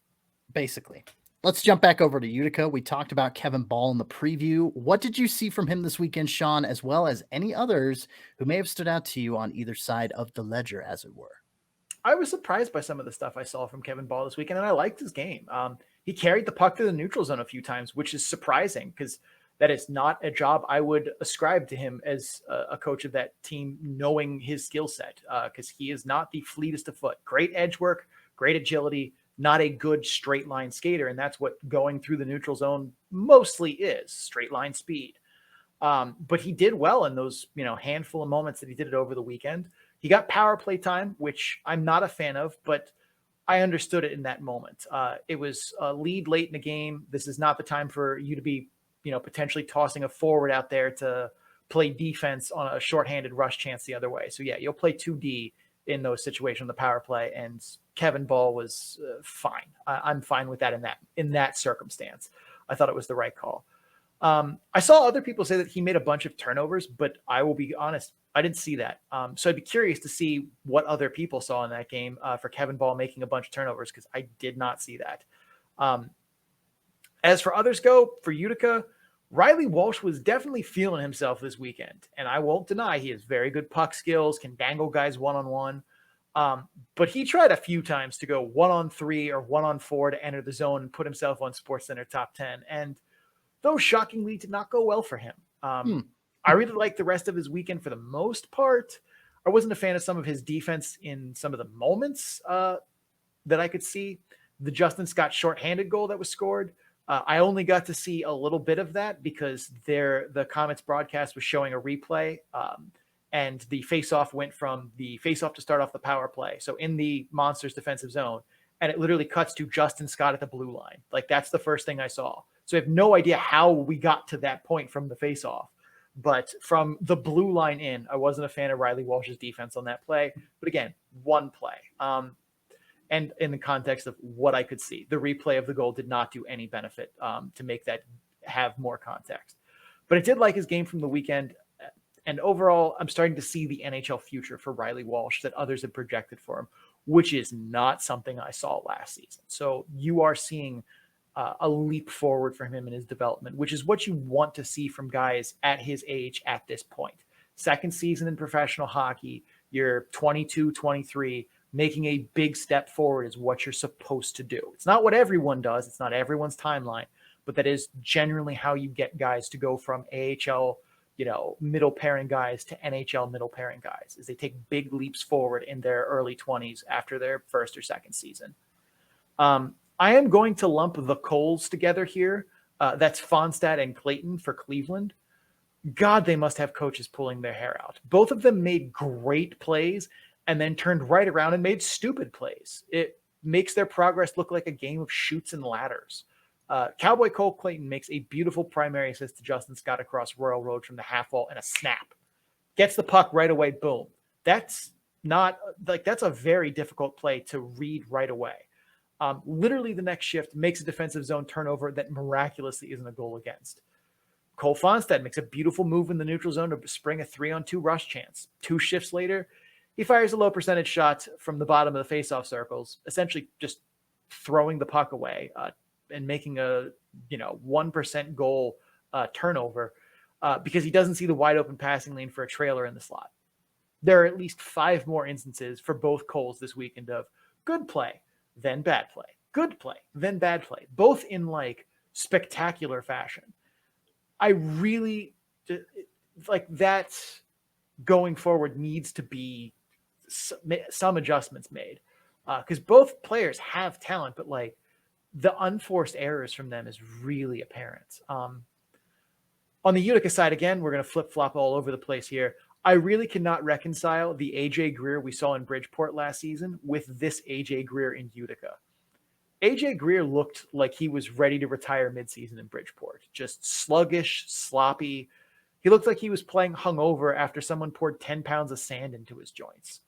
Basically. Let's jump back over to Utica. We talked about Kevin Ball in the preview. What did you see from him this weekend, Sean, as well as any others who may have stood out to you on either side of the ledger, as it were? I was surprised by some of the stuff I saw from Kevin Ball this weekend, and I liked his game. He carried the puck to the neutral zone a few times, which is surprising because that is not a job I would ascribe to him as a coach of that team, knowing his skill set, because he is not the fleetest of foot. Great edge work, great agility, not a good straight line skater. And that's what going through the neutral zone mostly is, straight line speed. But he did well in those, handful of moments that he did it over the weekend. He got power play time, which I'm not a fan of, but I understood it in that moment. It was a lead late in the game. This is not the time for you to be, potentially tossing a forward out there to play defense on a shorthanded rush chance the other way. So yeah, you'll play 2D in those situations on the power play, and Kevin Ball was fine. I'm fine with that in that circumstance. I thought it was the right call. I saw other people say that he made a bunch of turnovers, but I will be honest, I didn't see that. So I'd be curious to see what other people saw in that game for Kevin Ball making a bunch of turnovers, because I did not see that. As for others go, for Utica, Riley Walsh was definitely feeling himself this weekend, and I won't deny he has very good puck skills, can dangle guys one-on-one. But he tried a few times to go 1-on-3 or 1-on-4 to enter the zone and put himself on SportsCenter top 10. And those shockingly did not go well for him. I really liked the rest of his weekend for the most part. I wasn't a fan of some of his defense in some of the moments that I could see. The Justin Scott shorthanded goal that was scored, I only got to see a little bit of that because the Comets broadcast was showing a replay, and the faceoff went from the faceoff to start off the power play. So in the Monsters defensive zone, and it literally cuts to Justin Scott at the blue line. Like, that's the first thing I saw. So I have no idea how we got to that point from the faceoff. But from the blue line in, I wasn't a fan of Riley Walsh's defense on that play. But again, one play. And in the context of what I could see, the replay of the goal did not do any benefit to make that have more context. But I did like his game from the weekend. And overall, I'm starting to see the NHL future for Riley Walsh that others had projected for him, which is not something I saw last season. So you are seeing a leap forward for him in his development, which is what you want to see from guys at his age at this point. Second season in professional hockey, you're 22, 23, making a big step forward is what you're supposed to do. It's not what everyone does. It's not everyone's timeline, but that is generally how you get guys to go from AHL, middle pairing guys to NHL middle pairing guys, is they take big leaps forward in their early 20s after their first or second season. I am going to lump the Coles together here. That's Farmstead and Clayton for Cleveland. God, they must have coaches pulling their hair out. Both of them made great plays and then turned right around and made stupid plays. It makes their progress look like a game of chutes and ladders. Cowboy Cole Clayton makes a beautiful primary assist to Justin Scott across Royal Road from the half wall and a snap. Gets the puck right away, boom. That's a very difficult play to read right away. Literally the next shift makes a defensive zone turnover that miraculously isn't a goal against. Cole Farmstead makes a beautiful move in the neutral zone to spring a 3-on-2 rush chance. 2 shifts later, he fires a low percentage shot from the bottom of the faceoff circles, essentially just throwing the puck away and making a 1% goal turnover because he doesn't see the wide open passing lane for a trailer in the slot. There are at least 5 more instances for both Coles this weekend of good play, then bad play, good play, then bad play, both in spectacular fashion. I really that going forward needs to be some adjustments made because both players have talent, but the unforced errors from them is really apparent. On the Utica side, again, we're going to flip-flop all over the place here. I really cannot reconcile the AJ Greer we saw in Bridgeport last season with this AJ Greer in Utica. AJ Greer looked like he was ready to retire midseason in Bridgeport. Just sluggish, sloppy. He looked like he was playing hungover after someone poured 10 pounds of sand into his joints.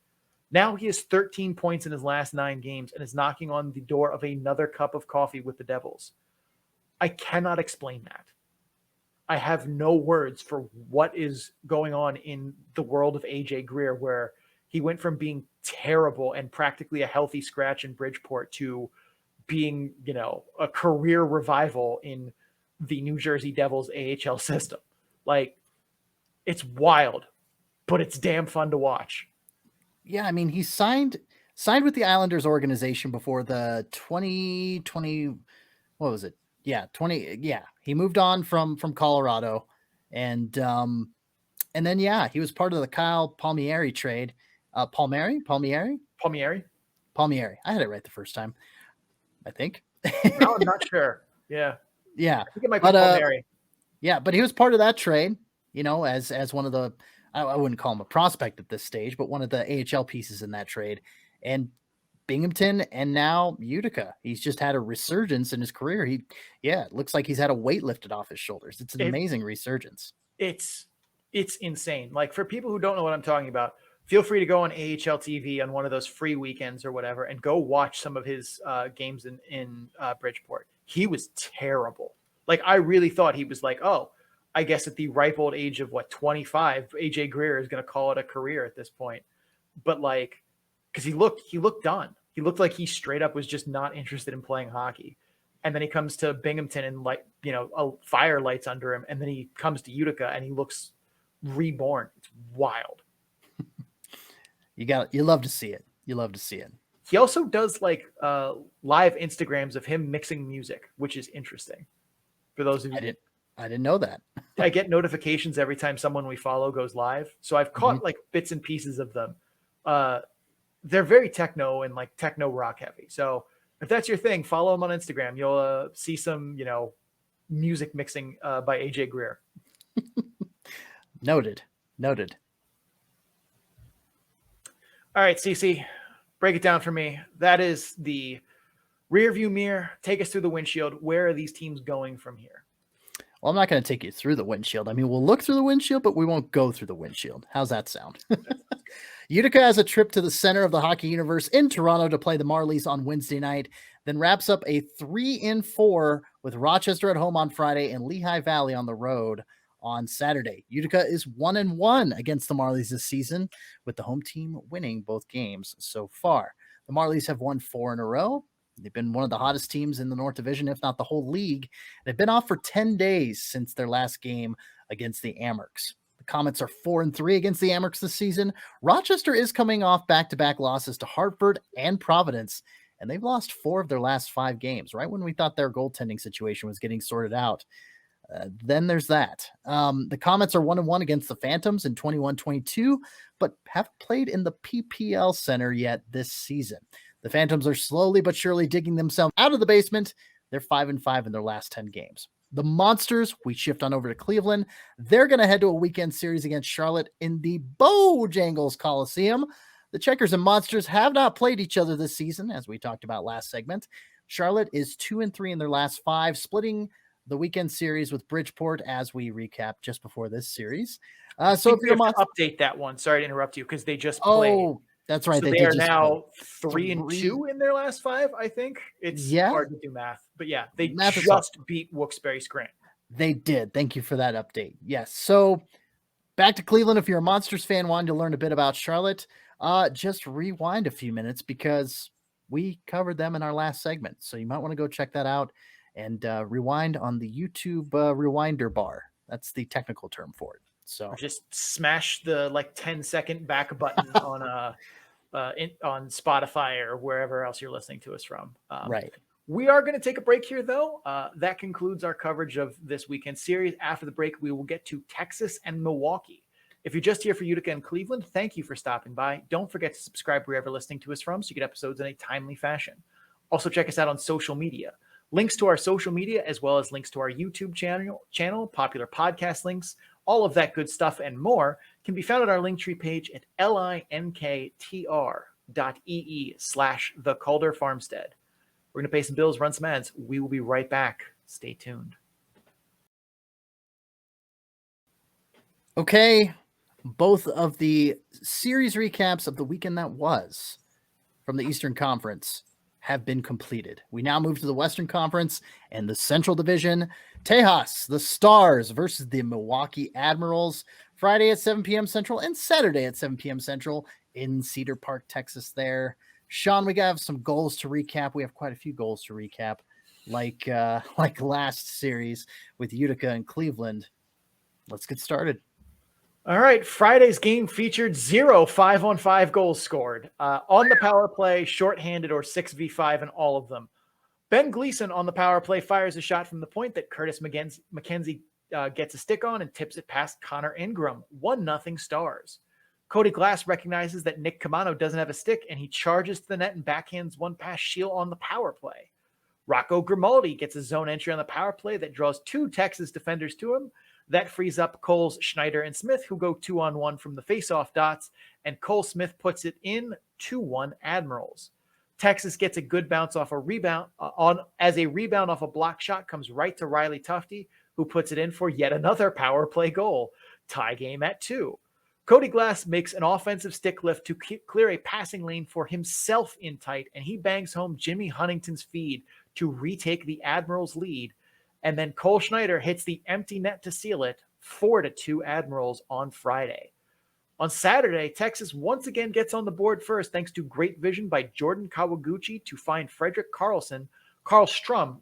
Now he has 13 points in his last 9 games and is knocking on the door of another cup of coffee with the Devils. I cannot explain that. I have no words for what is going on in the world of AJ Greer, where he went from being terrible and practically a healthy scratch in Bridgeport to being, a career revival in the New Jersey Devils AHL system. It's wild, but it's damn fun to watch. Yeah, I mean, he signed with the Islanders organization before the 2020. What was it? Yeah, 20. Yeah, he moved on from Colorado, and then he was part of the Kyle Palmieri trade. Palmieri. I had it right the first time, I think. No, I'm not sure. Yeah. Yeah. I think it might be Palmieri. Yeah, but he was part of that trade, as one of the, I wouldn't call him a prospect at this stage, but one of the AHL pieces in that trade. And Binghamton, and now Utica. He's just had a resurgence in his career. It looks like he's had a weight lifted off his shoulders. It's an amazing resurgence. It's insane. Like, for people who don't know what I'm talking about, feel free to go on AHL TV on one of those free weekends or whatever and go watch some of his games in Bridgeport. He was terrible. Like, I really thought he was like, oh, I guess at the ripe old age of 25, AJ Greer is going to call it a career at this point. But like, because he looked done. He looked like he straight up was just not interested in playing hockey. And then he comes to Binghamton and a fire lights under him. And then he comes to Utica and he looks reborn. It's wild. You love to see it. You love to see it. He also does live Instagrams of him mixing music, which is interesting. For those of you, I didn't know that. I get notifications every time someone we follow goes live. So I've caught bits and pieces of them. They're very techno and techno rock heavy. So if that's your thing, follow him on Instagram. You'll see some, music mixing by AJ Greer. Noted. All right, CC, break it down for me. That is the rear view mirror. Take us through the windshield. Where are these teams going from here? Well, I'm not going to take you through the windshield. I mean, we'll look through the windshield, but we won't go through the windshield. How's that sound? Utica has a trip to the center of the hockey universe in Toronto to play the Marlies on Wednesday night, then wraps up a 3-4 with Rochester at home on Friday and Lehigh Valley on the road on Saturday. Utica is 1-1 against the Marlies this season, with the home team winning both games so far. The Marlies have won 4 in a row. They've been one of the hottest teams in the North Division, if not the whole league. They've been off for 10 days since their last game against the Amerks. The Comets are 4-3 against the Amerks this season. Rochester is coming off back-to-back losses to Hartford and Providence, and they've lost 4 of their last 5 games, right when we thought their goaltending situation was getting sorted out. Then there's that. The Comets are 1-1 against the Phantoms in 21-22, but haven't played in the PPL Center yet this season. The Phantoms are slowly but surely digging themselves out of the basement. They're 5-5 in their last 10 games. The Monsters, we shift on over to Cleveland. They're going to head to a weekend series against Charlotte in the Bojangles Coliseum. The Checkers and Monsters have not played each other this season, as we talked about last segment. Charlotte is 2-3 in their last 5, splitting the weekend series with Bridgeport as we recap just before this series. So if you have to update that one, sorry to interrupt you, because they just played. Oh, that's right. So they are now 3-2 in their last 5, I think. It's hard to do math. But yeah, they just beat Wilkes-Barre Scranton. They did. Thank you for that update. Yes. So back to Cleveland. If you're a Monsters fan wanting to learn a bit about Charlotte, just rewind a few minutes because we covered them in our last segment. So you might want to go check that out and rewind on the YouTube rewinder bar. That's the technical term for it. So or just smash the 10-second back button on Spotify or wherever else you're listening to us from. Right. We are going to take a break here, though. That concludes our coverage of this weekend series. After the break, we will get to Texas and Milwaukee. If you're just here for Utica and Cleveland, thank you for stopping by. Don't forget to subscribe wherever listening to us from so you get episodes in a timely fashion. Also, check us out on social media. Links to our social media, as well as links to our YouTube channel, popular podcast links, all of that good stuff and more can be found at our Linktree page at linktr.ee/the Calder Farmstead. We're going to pay some bills, run some ads. We will be right back. Stay tuned. Okay. Both of the series recaps of the weekend that was from the Eastern Conference have been completed. We now move to the Western Conference and the Central Division. Tejas, the Stars versus the Milwaukee Admirals, Friday at 7 p.m. Central and Saturday at 7 p.m. Central in Cedar Park, Texas there. Sean, we have some goals to recap. We have quite a few goals to recap, like last series with Utica and Cleveland. Let's get started. All right, Friday's game featured 0 5-on-5 goals scored on the power play, shorthanded, or 6v5 in all of them. Ben Gleason on the power play fires a shot from the point that Curtis McKenzie gets a stick on and tips it past Connor Ingram. 1-0 Stars. Cody Glass recognizes that Nick Camano doesn't have a stick, and he charges to the net and backhands one past Shield on the power play. Rocco Grimaldi gets a zone entry on the power play that draws 2 Texas defenders to him. That frees up Coles, Schneider, and Smith, who go 2-on-1 from the face-off dots, and Cole Smith puts it in 2-1 Admirals. Texas gets a good bounce off a rebound as a rebound off a block shot comes right to Riley Tufte, who puts it in for yet another power play goal. Tie game at 2. Cody Glass makes an offensive stick lift to clear a passing lane for himself in tight, and he bangs home Jimmy Huntington's feed to retake the Admirals lead. And then Cole Schneider hits the empty net to seal it, 4-2 Admirals on Friday. On Saturday, Texas once again gets on the board first thanks to great vision by Jordan Kawaguchi to find Carl Strum,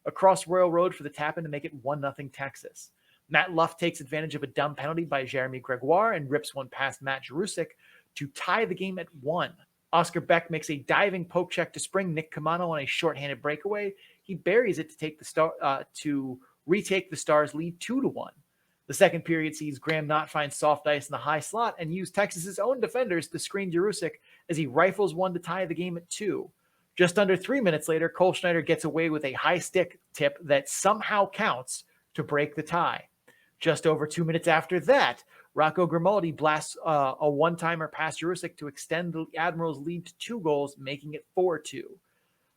across Royal Road for the tap-in to make it 1-0 Texas. Matt Luff takes advantage of a dumb penalty by Jeremy Gregoire and rips one past Matt Jarusik to tie the game at 1. Oscar Beck makes a diving poke check to spring Nick Camano on a shorthanded breakaway. He buries it to retake the Stars' lead 2-1. The second period sees Graham Knott find soft ice in the high slot and use Texas's own defenders to screen Jarusik as he rifles one to tie the game at 2. Just under 3 minutes later, Cole Schneider gets away with a high stick tip that somehow counts to break the tie. Just over 2 minutes after that, Rocco Grimaldi blasts a one-timer past Jarusik to extend the Admirals' lead to 2 goals, making it 4-2.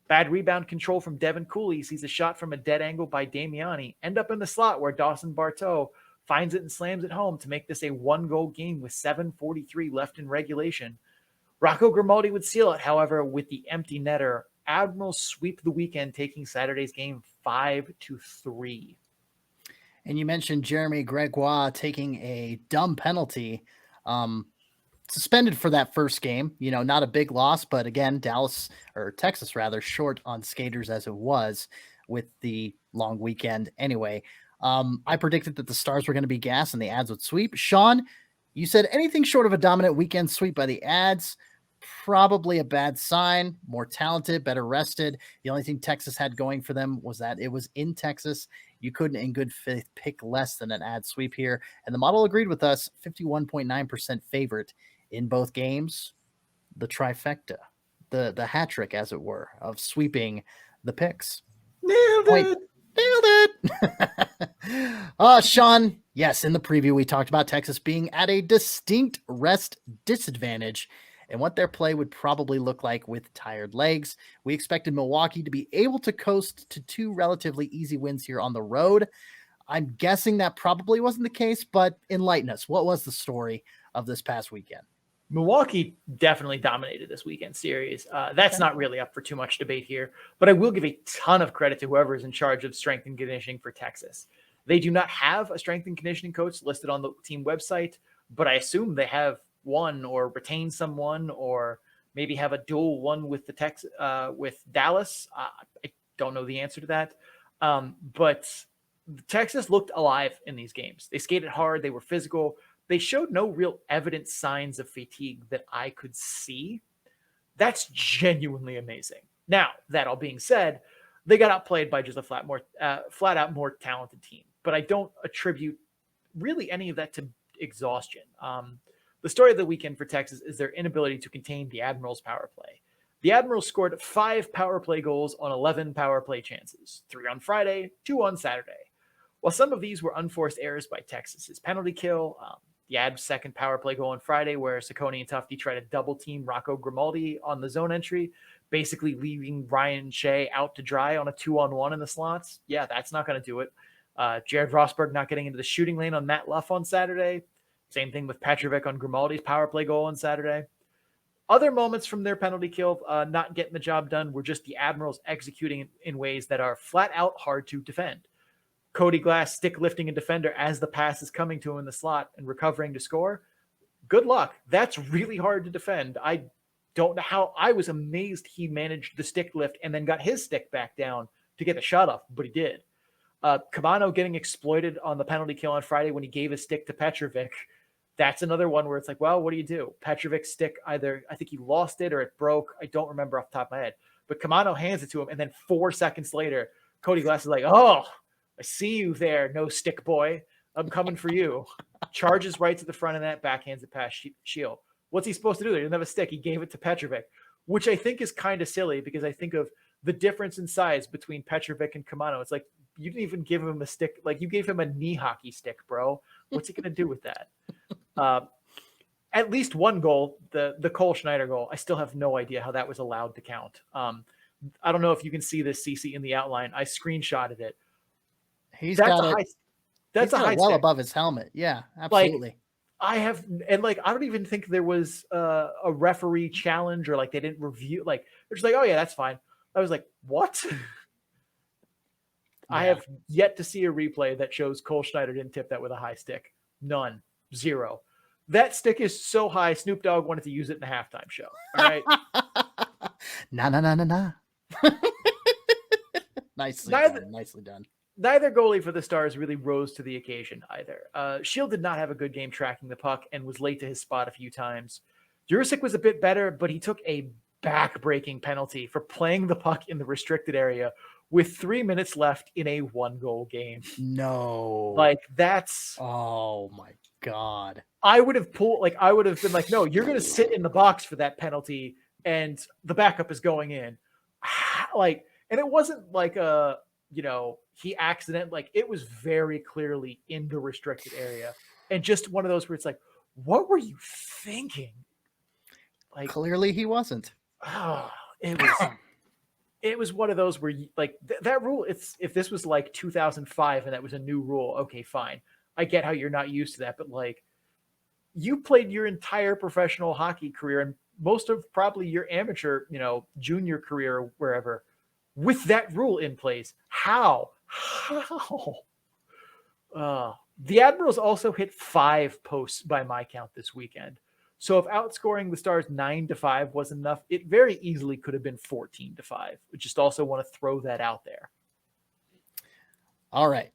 Bad rebound control from Devin Cooley sees a shot from a dead angle by Damiani end up in the slot where Dawson Barteau finds it and slams it home to make this a 1-goal game with 7:43 left in regulation. Rocco Grimaldi would seal it, however, with the empty netter. Admirals sweep the weekend, taking Saturday's game 5-3. And you mentioned Jeremy Gregoire taking a dumb penalty, suspended for that first game. Not a big loss, but again, Texas rather, short on skaters as it was with the long weekend anyway. I predicted that the Stars were going to be gassed and the Ads would sweep. Sean, you said anything short of a dominant weekend sweep by the Ads, probably a bad sign. More talented, better rested. The only thing Texas had going for them was that it was in Texas. You couldn't in good faith pick less than an Ad sweep here. And the model agreed with us, 51.9% favorite in both games. The trifecta, the hat trick, as it were, of sweeping the picks. Nailed it. Sean, yes, in the preview we talked about Texas being at a distinct rest disadvantage and what their play would probably look like with tired legs. We expected Milwaukee to be able to coast to 2 relatively easy wins here on the road. I'm guessing that probably wasn't the case, but enlighten us. What was the story of this past weekend? Milwaukee definitely dominated this weekend series. That's not really up for too much debate here, but I will give a ton of credit to whoever is in charge of strength and conditioning for Texas. They do not have a strength and conditioning coach listed on the team website, but I assume they have one or retain someone or maybe have a dual one with with Dallas. I don't know the answer to that. But Texas looked alive in these games. They skated hard. They were physical. They showed no real evident signs of fatigue that I could see. That's genuinely amazing. Now, that all being said, they got outplayed by just a flat out more talented team. But I don't attribute really any of that to exhaustion. The story of the weekend for Texas is their inability to contain the Admirals' power play. The Admirals scored 5 power play goals on 11 power play chances, 3 on Friday, 2 on Saturday. While some of these were unforced errors by Texas's penalty kill, the Ads' second power play goal on Friday, where Ciccone and Tufte tried to double team Rocco Grimaldi on the zone entry, basically leaving Ryan Shea out to dry on a 2-on-1 in the slots. Yeah, that's not going to do it. Jared Rosberg not getting into the shooting lane on Matt Luff on Saturday. Same thing with Petrovic on Grimaldi's power play goal on Saturday. Other moments from their penalty kill not getting the job done were just the Admirals executing in ways that are flat out hard to defend. Cody Glass stick lifting a defender as the pass is coming to him in the slot and recovering to score. Good luck. That's really hard to defend. I don't know how. I was amazed he managed the stick lift and then got his stick back down to get the shot off, but he did. Camano getting exploited on the penalty kill on Friday when he gave his stick to Petrovic. That's another one where it's like, well, what do you do? Petrovic's stick either, I think he lost it or it broke. I don't remember off the top of my head. But Camano hands it to him, and then 4 seconds later, Cody Glass is like, oh, I see you there, no stick boy. I'm coming for you. Charges right to the front of that, backhands it past Shield. What's he supposed to do there? He didn't have a stick. He gave it to Petrovic, which I think is kind of silly because I think of the difference in size between Petrovic and Camano. It's like, you didn't even give him a stick. Like, you gave him a knee hockey stick, bro. What's he going to do with that? at least one goal, the Cole Schneider goal. I still have no idea how that was allowed to count. I don't know if you can see this, CC, in the outline. I screenshotted it. He's That's got a it. high. That's He's a got high it well stick. above his helmet. Yeah, absolutely. I don't even think there was a referee challenge or like they didn't review. Like they're just like, oh yeah, that's fine. I was like, what? I have yet to see a replay that shows Cole Schneider didn't tip that with a high stick. None. Zero. That stick is so high, Snoop Dogg wanted to use it in the halftime show. All right. Nah. Nicely done. Neither goalie for the Stars really rose to the occasion either. Shield did not have a good game tracking the puck and was late to his spot a few times. Jurisic was a bit better, but he took a back-breaking penalty for playing the puck in the restricted area with 3 minutes left in a 1-goal game. No. Like, that's... Oh, my God. I would have been like, no, you're going to sit in the box for that penalty, and the backup is going in. Like, and it wasn't like he it was very clearly in the restricted area. And just one of those where it's like, what were you thinking? Like, clearly he wasn't. Oh, it was one of those where that rule, if this was like 2005 and that was a new rule, okay, fine. I get how you're not used to that, but like you played your entire professional hockey career and most of probably your amateur, junior career or wherever with that rule in place. How? The Admirals also hit 5 posts by my count this weekend. So if outscoring the Stars 9-5 wasn't enough, it very easily could have been 14-5. I just also want to throw that out there. All right.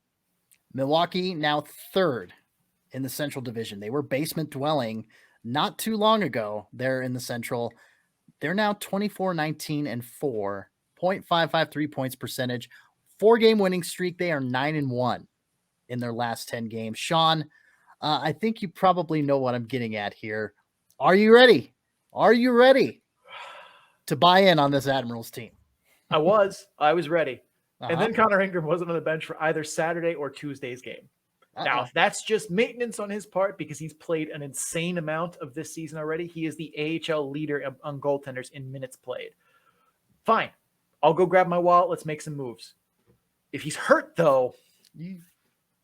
Milwaukee now 3rd in the Central Division. They were basement dwelling not too long ago. They're in the Central. They're now 24-19-4, 0.553 points percentage, 4-game winning streak. They are 9-1 in their last 10 games. Sean, I think you probably know what I'm getting at here. Are you ready? Are you ready to buy in on this Admirals team? I was ready. And then Connor Ingram wasn't on the bench for either Saturday or Tuesday's game. Now, if that's just maintenance on his part because he's played an insane amount of this season already, he is the AHL leader on goaltenders in minutes played. Fine. I'll go grab my wallet. Let's make some moves. If he's hurt, though,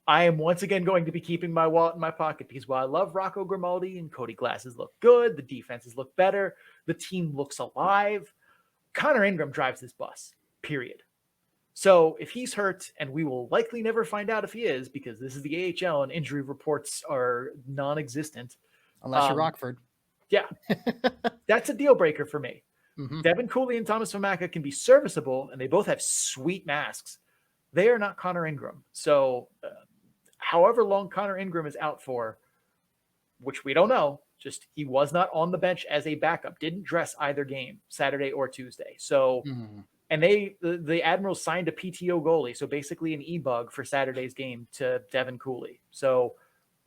I am once again going to be keeping my wallet in my pocket because while I love Rocco Grimaldi and Cody Glasses look good, the defenses look better, the team looks alive, Connor Ingram drives this bus, period. So if he's hurt, and we will likely never find out if he is because this is the AHL and injury reports are non-existent. Unless you're Rockford. Yeah. That's a deal breaker for me. Mm-hmm. Devin Cooley and Thomas Famaka can be serviceable, and they both have sweet masks. They are not Connor Ingram. So however long Connor Ingram is out for, which we don't know, just he was not on the bench as a backup, didn't dress either game, Saturday or Tuesday. So, and the Admirals signed a PTO goalie, so basically an e-bug for Saturday's game to Devin Cooley. So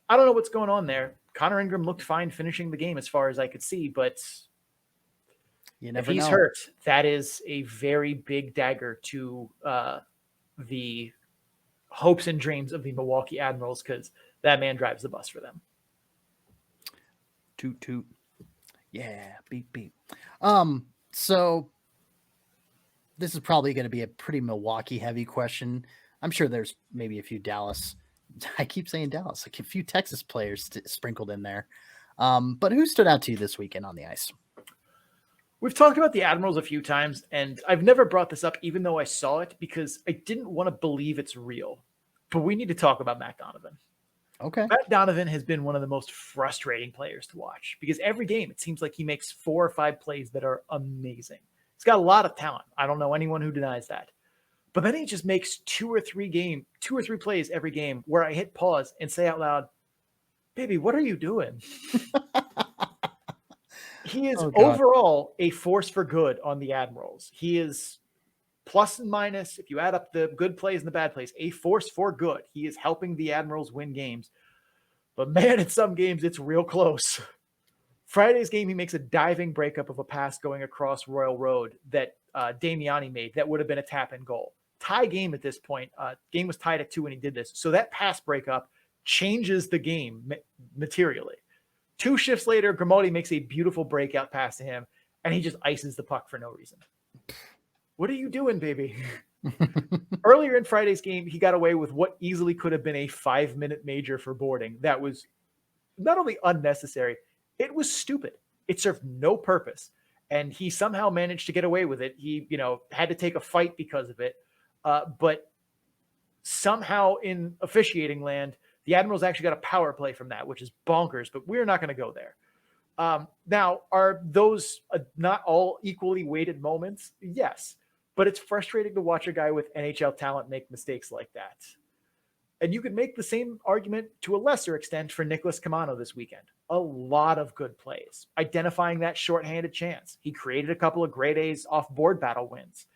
I don't know what's going on there. Connor Ingram looked fine finishing the game as far as I could see, but you never if he's know. hurt, that is a very big dagger to the hopes and dreams of the Milwaukee Admirals because that man drives the bus for them. Toot toot. Yeah, beep beep. So this is probably going to be a pretty Milwaukee heavy question. I'm sure there's maybe a few Dallas. I keep saying Dallas, like a few Texas players sprinkled in there. But who stood out to you this weekend on the ice? We've talked about the Admirals a few times, and I've never brought this up, even though I saw it, because I didn't want to believe it's real. But we need to talk about Matt Donovan. Okay. Matt Donovan has been one of the most frustrating players to watch because every game it seems like he makes 4 or 5 plays that are amazing. He's got a lot of talent. I don't know anyone who denies that. But then he just makes 2 or 3 plays every game where I hit pause and say out loud, "Baby, what are you doing?" He is overall a force for good on the Admirals. He is plus and minus, if you add up the good plays and the bad plays, a force for good. He is helping the Admirals win games. But man, in some games, it's real close. Friday's game, he makes a diving breakup of a pass going across Royal Road that Damiani made. That would have been a tap-in goal. Tie game at this point. Game was tied at 2 when he did this. So that pass breakup changes the game materially. 2 shifts later, Grimaldi makes a beautiful breakout pass to him, and he just ices the puck for no reason. What are you doing, baby? Earlier in Friday's game, he got away with what easily could have been a 5-minute major for boarding. That was not only unnecessary, it was stupid. It served no purpose. And he somehow managed to get away with it. He, had to take a fight because of it. But somehow in officiating land, the Admirals actually got a power play from that, which is bonkers, but we're not going to go there. Now, are those not all equally weighted moments? Yes, but it's frustrating to watch a guy with NHL talent make mistakes like that. And you could make the same argument to a lesser extent for Nicholas Camano this weekend. A lot of good plays, identifying that shorthanded chance. He created a couple of grade A's off board battle wins.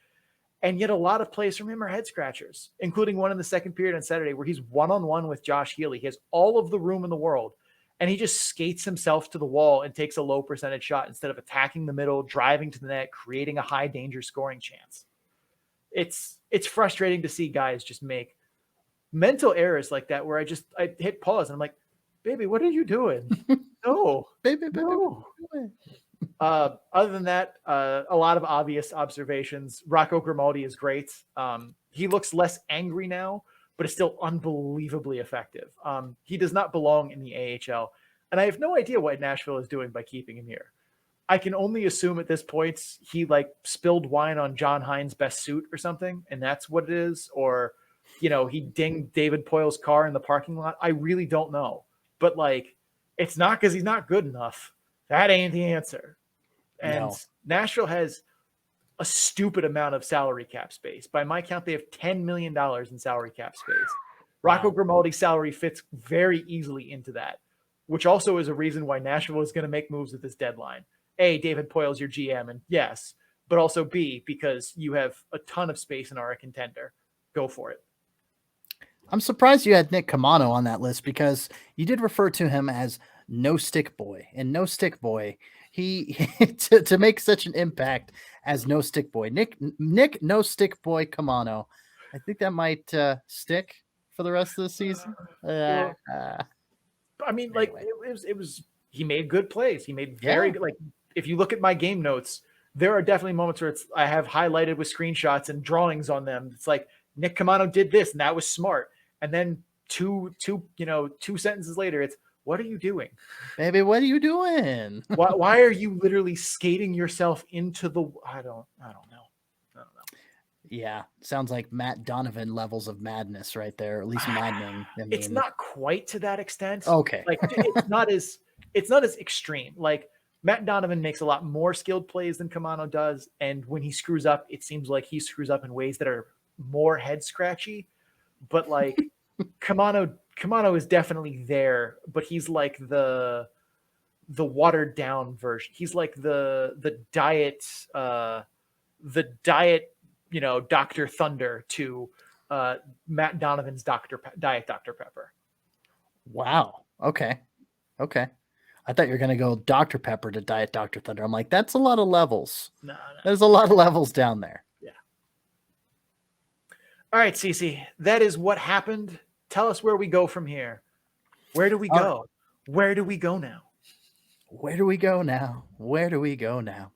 And yet a lot of plays from him are head scratchers, including one in the second period on Saturday where he's one-on-one with Josh Healy. He has all of the room in the world, and he just skates himself to the wall and takes a low percentage shot instead of attacking the middle, driving to the net, creating a high danger scoring chance. It's frustrating to see guys just make mental errors like that where I hit pause and I'm like, baby, what are you doing? No, baby, no. Other than that, a lot of obvious observations. Rocco Grimaldi is great. He looks less angry now, but is still unbelievably effective. He does not belong in the AHL, and I have no idea what Nashville is doing by keeping him here. I can only assume at this point he spilled wine on John Hines' best suit or something, and that's what it is. Or, he dinged David Poyle's car in the parking lot. I really don't know. But it's not because he's not good enough. That ain't the answer. And Nashville has a stupid amount of salary cap space. By my count, they have $10 million in salary cap space. Rocco Grimaldi's salary fits very easily into that, which also is a reason why Nashville is going to make moves at this deadline. A, David Poyle's your GM, and yes, but also B, because you have a ton of space and are a contender. Go for it. I'm surprised you had Nick Camano on that list because you did refer to him as No Stick Boy. And No Stick Boy, he to make such an impact as No Stick Boy. Nick No Stick Boy Camano. I think that might stick for the rest of the season. Anyway. It was he made good plays. He made very good. If you look at my game notes, there are definitely moments where I have highlighted with screenshots and drawings on them. It's like Nick Camano did this and that was smart. And then two sentences later, it's, what are you doing? Baby, what are you doing? Why are you literally skating yourself into the, I don't know. Yeah. Sounds like Matt Donovan levels of madness right there. At least maddening. It's not quite to that extent. Okay. It's not as extreme. Matt Donovan makes a lot more skilled plays than Camano does. And when he screws up, it seems like he screws up in ways that are more head scratchy. But Camano is definitely there, but he's like the watered down version. He's like the diet, Dr. Thunder to Matt Donovan's Diet Dr. Pepper. Wow. Okay. I thought you were going to go Dr. Pepper to Diet Dr. Thunder. I'm like, that's a lot of levels. No. There's a lot of levels down there. Yeah. All right, Cece, that is what happened. Tell us where we go from here. Where do we go? Where do we go now? Where do we go now?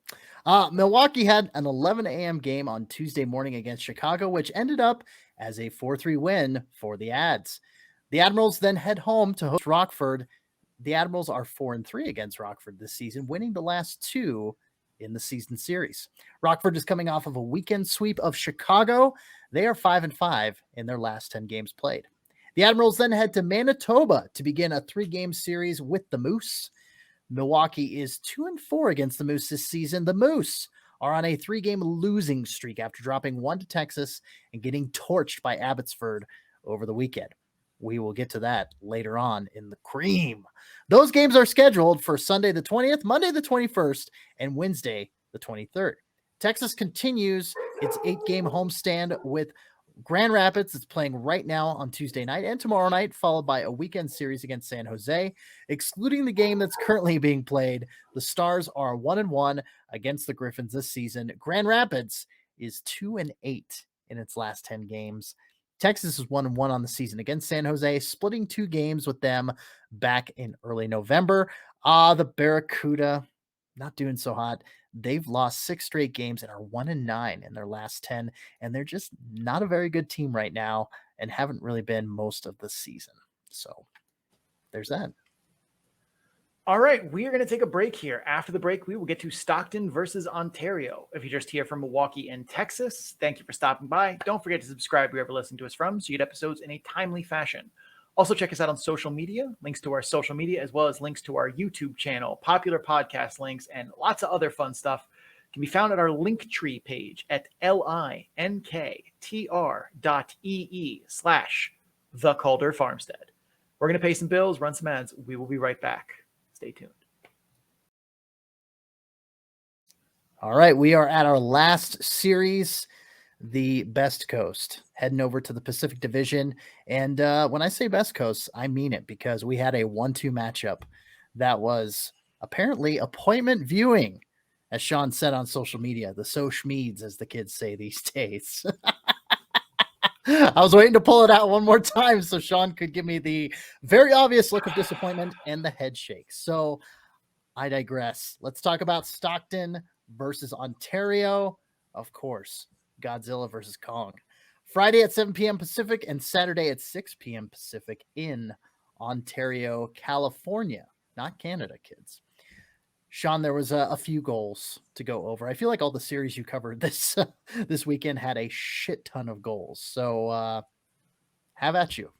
Milwaukee had an 11 a.m. game on Tuesday morning against Chicago, which ended up as a 4-3 win for the Ads. The Admirals then head home to host Rockford. The Admirals are 4-3 against Rockford this season, winning the last 2 in the season series. Rockford is coming off of a weekend sweep of Chicago. They are 5-5 in their last 10 games played. The Admirals then head to Manitoba to begin a 3-game series with the Moose. Milwaukee is 2-4 against the Moose this season. The Moose are on a 3-game losing streak after dropping 1 to Texas and getting torched by Abbotsford over the weekend. We will get to that later on in the cream. Those games are scheduled for Sunday the 20th, Monday the 21st, and Wednesday the 23rd. Texas continues its 8-game homestand with Grand Rapids. It's playing right now on Tuesday night and tomorrow night, followed by a weekend series against San Jose. Excluding the game that's currently being played, the Stars are 1-1 against the Griffins this season. Grand Rapids is 2-8 in its last 10 games. Texas is 1-1 on the season against San Jose, splitting 2 games with them back in early November. The Barracuda, not doing so hot. They've lost 6 straight games and are 1-9 in their last 10, and they're just not a very good team right now and haven't really been most of the season. So there's that. All right, we are going to take a break here. After the break, we will get to Stockton versus Ontario. If you're just here from Milwaukee and Texas, thank you for stopping by. Don't forget to subscribe wherever you listen to us from so you get episodes in a timely fashion. Also, check us out on social media, links to our social media, as well as links to our YouTube channel, popular podcast links, and lots of other fun stuff can be found at our Linktree page at linktr.ee/The Calder Farmstead. We're going to pay some bills, run some ads. We will be right back. Stay tuned. All right, we are at our last series, the Best Coast, heading over to the Pacific Division. And when I say Best Coast, I mean it, because we had a 1-2 matchup that was apparently appointment viewing, as Sean said on social media, the Sochmeads, as the kids say these days. I was waiting to pull it out one more time so Sean could give me the very obvious look of disappointment and the head shake. So I digress. Let's talk about Stockton versus Ontario. Of course, Godzilla versus Kong. Friday at 7 p.m. Pacific and Saturday at 6 p.m. Pacific in Ontario, California. Not Canada, kids. Sean, there was a few goals to go over. I feel like all the series you covered this weekend had a shit ton of goals. So have at you.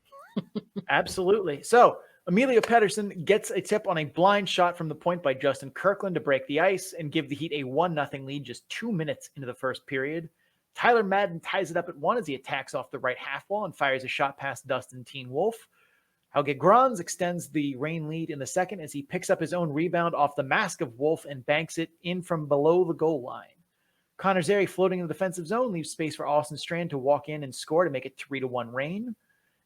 Absolutely. So Emilio Pettersson gets a tip on a blind shot from the point by Justin Kirkland to break the ice and give the Heat a 1-0 lead just 2 minutes into the first period. Tyler Madden ties it up at 1 as he attacks off the right half wall and fires a shot past Dustin Teen Wolf. Helge Grans extends the Reign lead in the second as he picks up his own rebound off the mask of Wolf and banks it in from below the goal line. Connor Zary, floating in the defensive zone, leaves space for Austin Strand to walk in and score to make it 3-1 Reign.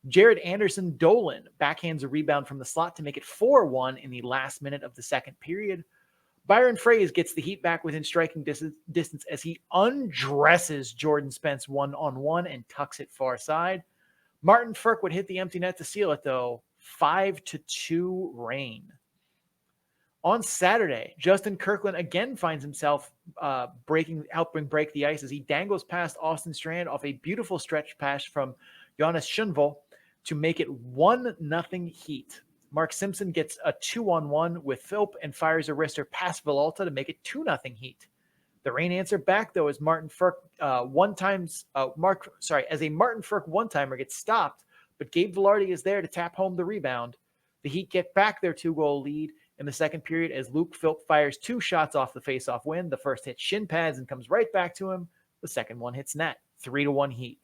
Jared Anderson Dolan backhands a rebound from the slot to make it 4-1 in the last minute of the second period. Byron Fraze gets the Heat back within striking distance as he undresses Jordan Spence one-on-one and tucks it far side. Martin Ferk would hit the empty net to seal it, though. 5-2 Reign. On Saturday, Justin Kirkland again finds himself helping break the ice as he dangles past Austin Strand off a beautiful stretch pass from Jonas Schunvel to make it 1-0 Heat. Mark Simpson gets a 2-on-1 with Philp and fires a wrister past Villalta to make it 2-0 Heat. The Reign answer back, though, as Martin Ferk as a Martin Ferk one-timer gets stopped, but Gabe Velarde is there to tap home the rebound. The Heat get back their 2-goal lead in the second period as Luke Philp fires 2 shots off the face-off win. The first hits shin pads and comes right back to him. The second one hits net. 3-1 Heat.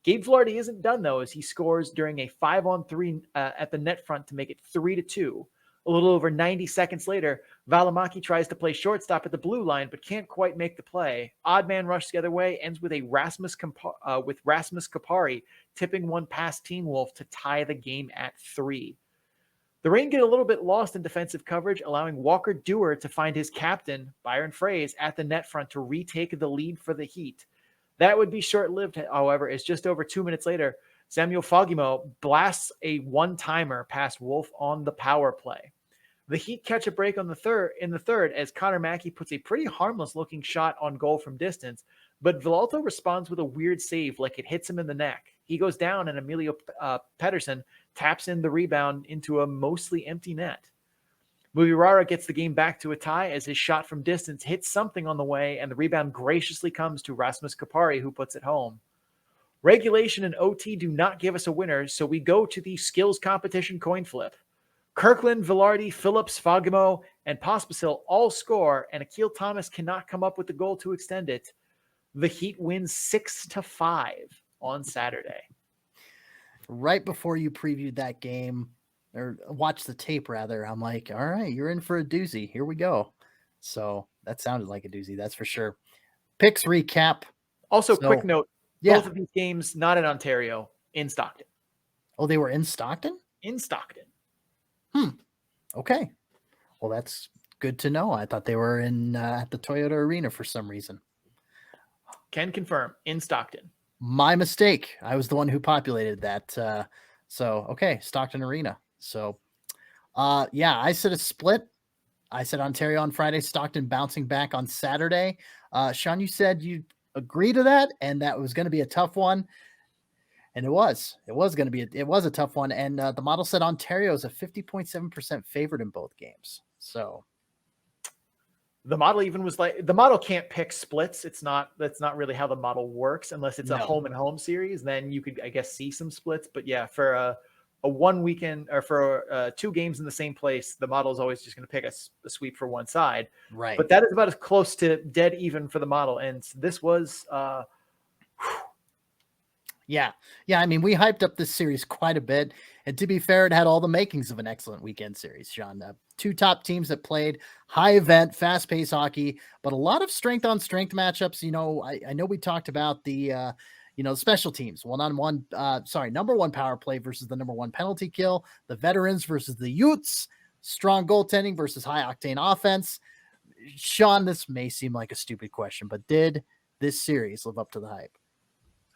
Gabe Velarde isn't done, though, as he scores during a 5-on-3 at the net front to make it 3-2. A little over 90 seconds later, Valimaki tries to play shortstop at the blue line, but can't quite make the play. Odd man rush the other way, ends with Rasmus Kapari tipping one past Teen Wolf to tie the game at 3. The Reign get a little bit lost in defensive coverage, allowing Walker Dewar to find his captain, Byron Fraze, at the net front to retake the lead for the Heat. That would be short-lived, however, as just over 2 minutes later, Samuel Fogimo blasts a one-timer past Wolf on the power play. The Heat catch a break in the third as Connor Mackey puts a pretty harmless-looking shot on goal from distance, but Villalta responds with a weird save like it hits him in the neck. He goes down, and Emilio Pettersson taps in the rebound into a mostly empty net. Mugiwara gets the game back to a tie as his shot from distance hits something on the way, and the rebound graciously comes to Rasmus Kapari, who puts it home. Regulation and OT do not give us a winner, so we go to the skills competition coin flip. Kirkland, Velarde, Phillips, Fogimo, and Pospisil all score, and Akil Thomas cannot come up with the goal to extend it. The Heat wins 6-5 on Saturday. Right before you previewed that game, or watched the tape rather, I'm like, all right, you're in for a doozy. Here we go. So that sounded like a doozy, that's for sure. Picks recap. Also, quick note, yeah. Both of these games not in Ontario, in Stockton. Oh, they were in Stockton? In Stockton. Okay. Well, that's good to know. I thought they were in at the Toyota Arena for some reason. Can confirm, in Stockton. My mistake. I was the one who populated that. Okay, Stockton Arena. So, I said a split. I said Ontario on Friday, Stockton bouncing back on Saturday. Sean, you said you agree to that, and that was going to be a tough one. And it was a tough one. And the model said Ontario is a 50.7% favorite in both games. So the model even was like, the model can't pick splits. That's not really how the model works unless it's a home and home series. Then you could, I guess, see some splits. But yeah, for a one weekend or for 2 games in the same place, the model is always just going to pick a sweep for one side. Right. But that is about as close to dead even for the model. And this was, Yeah. I mean, we hyped up this series quite a bit. And to be fair, it had all the makings of an excellent weekend series, Sean. 2 top teams that played high event, fast paced hockey, but a lot of strength on strength matchups. I know we talked about the, special teams, number 1 power play versus the number 1 penalty kill, the veterans versus the Utes, strong goaltending versus high octane offense. Sean, this may seem like a stupid question, but did this series live up to the hype?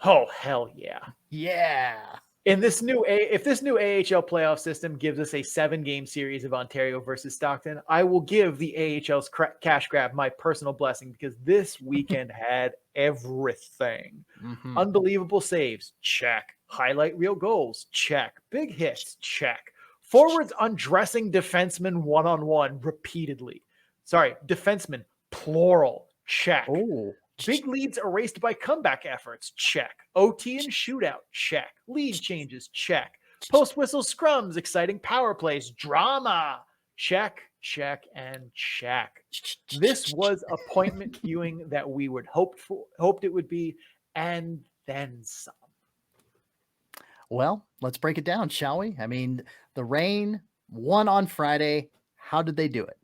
oh, hell yeah. Yeah. If this new AHL playoff system gives us a 7-game series of Ontario versus Stockton, I will give the AHL's cash grab my personal blessing, because this weekend had everything. Mm-hmm. Unbelievable saves, check. Highlight reel goals, check. Big hits, check. Forwards undressing defensemen one-on-one repeatedly. Sorry, defensemen, plural, check. Oh. Big leads erased by comeback efforts, check. OT and shootout, check. Lead changes, check. Post whistle scrums, exciting power plays, drama, check, and check. This was appointment viewing that we would hoped it would be, and then some. Well, let's break it down, shall we? I mean, the Reign won on Friday. How did they do it?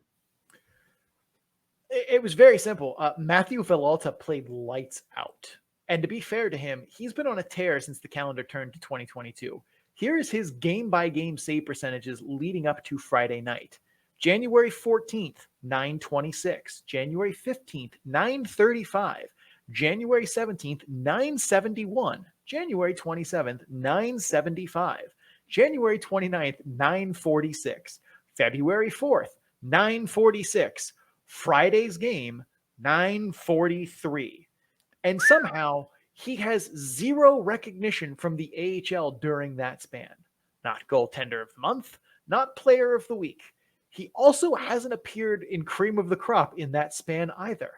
It was very simple. Matthew Villalta played lights out. And to be fair to him, he's been on a tear since the calendar turned to 2022. Here's his game-by-game save percentages leading up to Friday night. January 14th, 926. January 15th, 935. January 17th, 971. January 27th, 975. January 29th, 946. February 4th, 946. Friday's game, 943. And somehow he has 0 recognition from the AHL during that span. Not goaltender of the month, not player of the week. He also hasn't appeared in cream of the crop in that span either.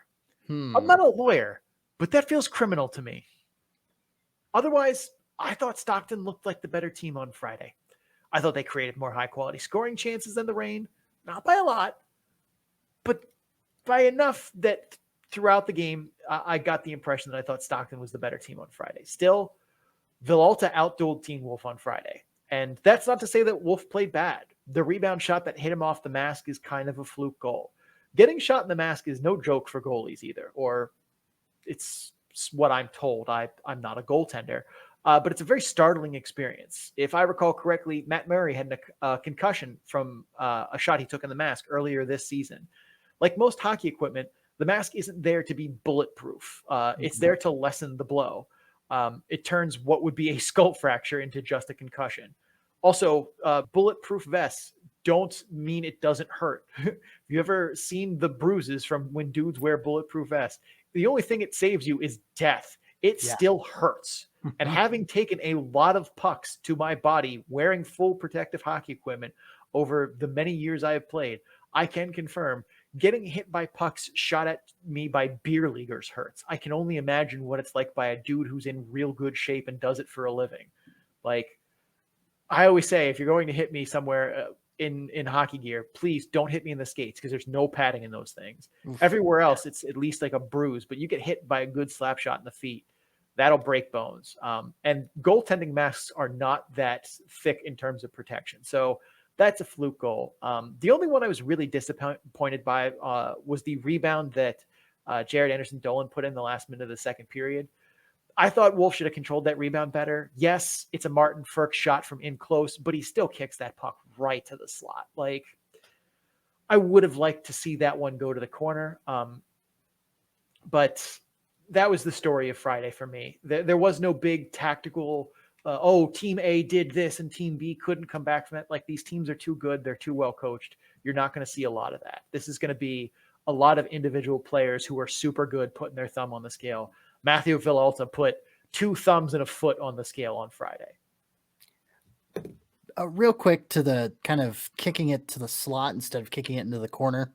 I'm not a lawyer, but that feels criminal to me. Otherwise, I thought Stockton looked like the better team on Friday. I thought they created more high-quality scoring chances than the Reign. Not by a lot, but by enough that throughout the game, I got the impression that I thought Stockton was the better team on Friday. Still, Villalta outdueled Teen Wolf on Friday. And that's not to say that Wolf played bad. The rebound shot that hit him off the mask is kind of a fluke goal. Getting shot in the mask is no joke for goalies either, or it's what I'm told. I'm not a goaltender, but it's a very startling experience. If I recall correctly, Matt Murray had a concussion from a shot he took in the mask earlier this season. Like most hockey equipment, the mask isn't there to be bulletproof. It's there to lessen the blow. It turns what would be a skull fracture into just a concussion. Also, bulletproof vests don't mean it doesn't hurt. Have you ever seen the bruises from when dudes wear bulletproof vests? The only thing it saves you is death. It still hurts. And having taken a lot of pucks to my body wearing full protective hockey equipment over the many years I have played, I can confirm getting hit by pucks shot at me by beer leaguers hurts. I can only imagine what it's like by a dude who's in real good shape and does it for a living. Like I always say, if you're going to hit me somewhere in hockey gear, please don't hit me in the skates because there's no padding in those things. Everywhere else, it's at least like a bruise, but you get hit by a good slap shot in the feet, that'll break bones. And goaltending masks are not that thick in terms of protection. So that's a fluke goal. The only one I was really disappointed by was the rebound that Jared Anderson-Dolan put in the last minute of the second period. I thought Wolf should have controlled that rebound better. Yes, it's a Martin Ferk shot from in close, but he still kicks that puck right to the slot. Like, I would have liked to see that one go to the corner. But that was the story of Friday for me. There was no big tactical, team A did this and team B couldn't come back from it. Like, these teams are too good. They're too well coached. You're not going to see a lot of that. This is going to be a lot of individual players who are super good putting their thumb on the scale. Matthew Villalta put 2 thumbs and a foot on the scale on Friday. Real quick to the kind of kicking it to the slot instead of kicking it into the corner.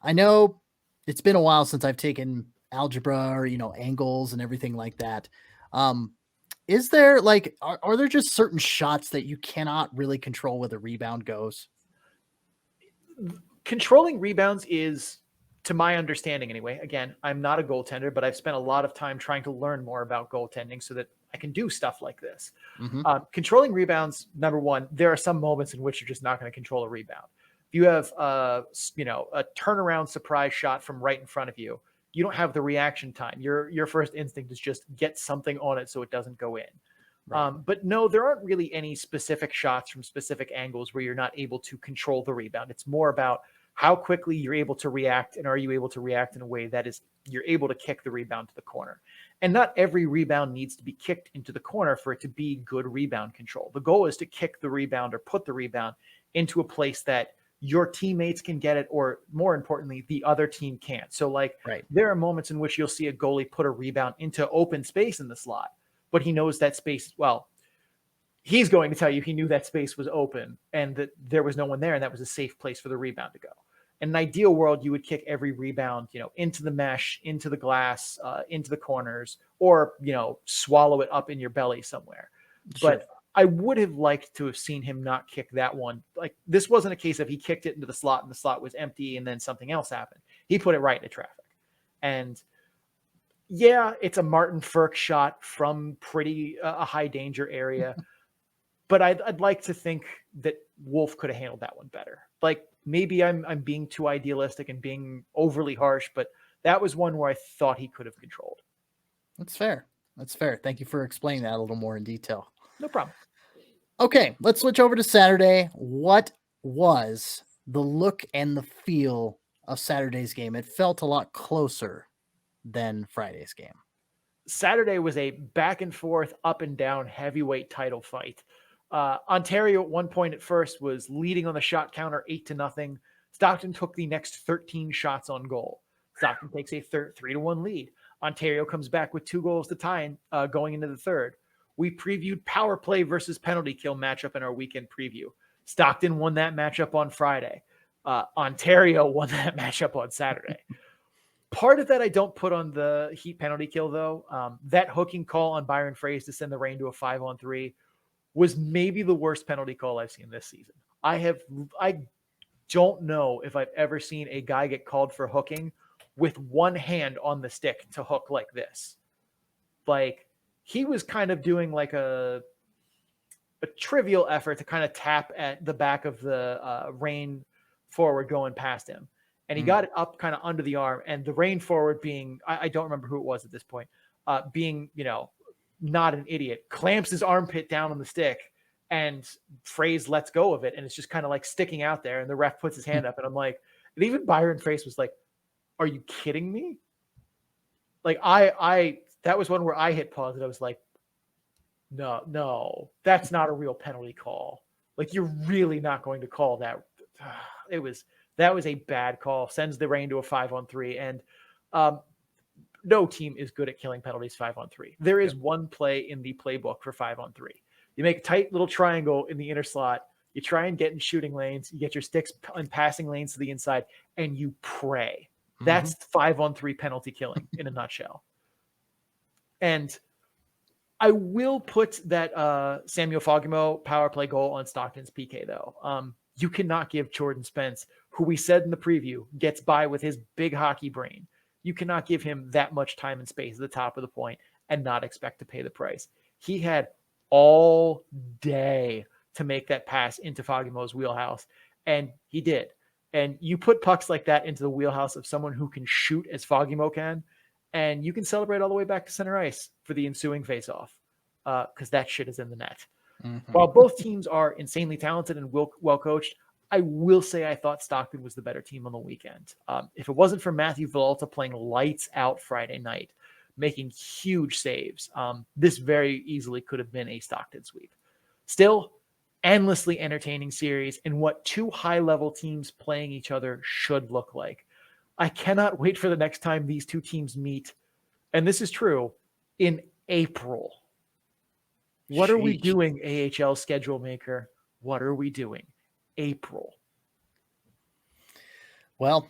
I know it's been a while since I've taken algebra or, angles and everything like that. Is there are there just certain shots that you cannot really control where the rebound goes? Controlling rebounds is, to my understanding anyway, again, I'm not a goaltender, but I've spent a lot of time trying to learn more about goaltending so that I can do stuff like this. Mm-hmm. Controlling rebounds, number one, there are some moments in which you're just not going to control a rebound. If you have a turnaround surprise shot from right in front of you, you don't have the reaction time. Your first instinct is just get something on it so it doesn't go in. Right. But no, there aren't really any specific shots from specific angles where you're not able to control the rebound. It's more about how quickly you're able to react, and are you able to react in a way that is you're able to kick the rebound to the corner. And not every rebound needs to be kicked into the corner for it to be good rebound control. The goal is to kick the rebound or put the rebound into a place that your teammates can get it, or more importantly, the other team can't. So There are moments in which you'll see a goalie put a rebound into open space in the slot, but he knows that space. Well, he's going to tell you he knew that space was open and that there was no one there, and that was a safe place for the rebound to go. In an ideal world, you would kick every rebound, into the mesh, into the glass, into the corners, or, swallow it up in your belly somewhere. Sure. But I would have liked to have seen him not kick that one. Like, this wasn't a case of he kicked it into the slot and the slot was empty and then something else happened. He put it right into traffic. And yeah, it's a Martin Firk shot from pretty a high danger area. But I'd like to think that Wolf could have handled that one better. Like, maybe I'm being too idealistic and being overly harsh, but that was one where I thought he could have controlled. That's fair. Thank you for explaining that a little more in detail. No problem. Okay, let's switch over to Saturday. What was the look and the feel of Saturday's game? It felt a lot closer than Friday's game. Saturday was a back and forth, up and down heavyweight title fight. Ontario at one point at first was leading on the shot counter 8-0. Stockton took the next 13 shots on goal. Stockton takes a 3-1 lead. Ontario comes back with 2 goals to tie going into the third. We previewed power play versus penalty kill matchup in our weekend preview. Stockton won that matchup on Friday. Ontario won that matchup on Saturday. Part of that I don't put on the Heat penalty kill, though. That hooking call on Byron Froese to send the Reign to a 5-on-3 was maybe the worst penalty call I've seen this season. I don't know if I've ever seen a guy get called for hooking with one hand on the stick to hook like this. Like, he was kind of doing like a trivial effort to kind of tap at the back of the Reign forward going past him. And he got it up kind of under the arm, and the Reign forward being, I don't remember who it was at this point, being, not an idiot, clamps his armpit down on the stick, and Froese lets go of it, and it's just kind of like sticking out there, and the ref puts his hand up, and I'm like, and even Byron Froese was like, are you kidding me? Like, that was one where I hit pause, and I was like, no, that's not a real penalty call. Like, you're really not going to call that. That was a bad call. Sends the Reign to a 5-on-3, and no team is good at killing penalties 5-on-3. There is one play in the playbook for 5-on-3. You make a tight little triangle in the inner slot. You try and get in shooting lanes. You get your sticks in passing lanes to the inside, and you pray. That's 5-on-3 penalty killing in a nutshell. And I will put that Samuel Fogimo power play goal on Stockton's PK, though. You cannot give Jordan Spence, who we said in the preview gets by with his big hockey brain, you cannot give him that much time and space at the top of the point and not expect to pay the price. He had all day to make that pass into Fogimo's wheelhouse, and he did. And you put pucks like that into the wheelhouse of someone who can shoot as Fogimo can, and you can celebrate all the way back to center ice for the ensuing faceoff, because that shit is in the net. While both teams are insanely talented and well coached, I will say I thought Stockton was the better team on the weekend. If it wasn't for Matthew Villalta playing lights out Friday night, making huge saves. This very easily could have been a Stockton sweep. Still, endlessly entertaining series and what two high-level teams playing each other should look like. I cannot wait for the next time these two teams meet, and this is true, in April. What are we doing, AHL schedule maker? What are we doing? April. Well,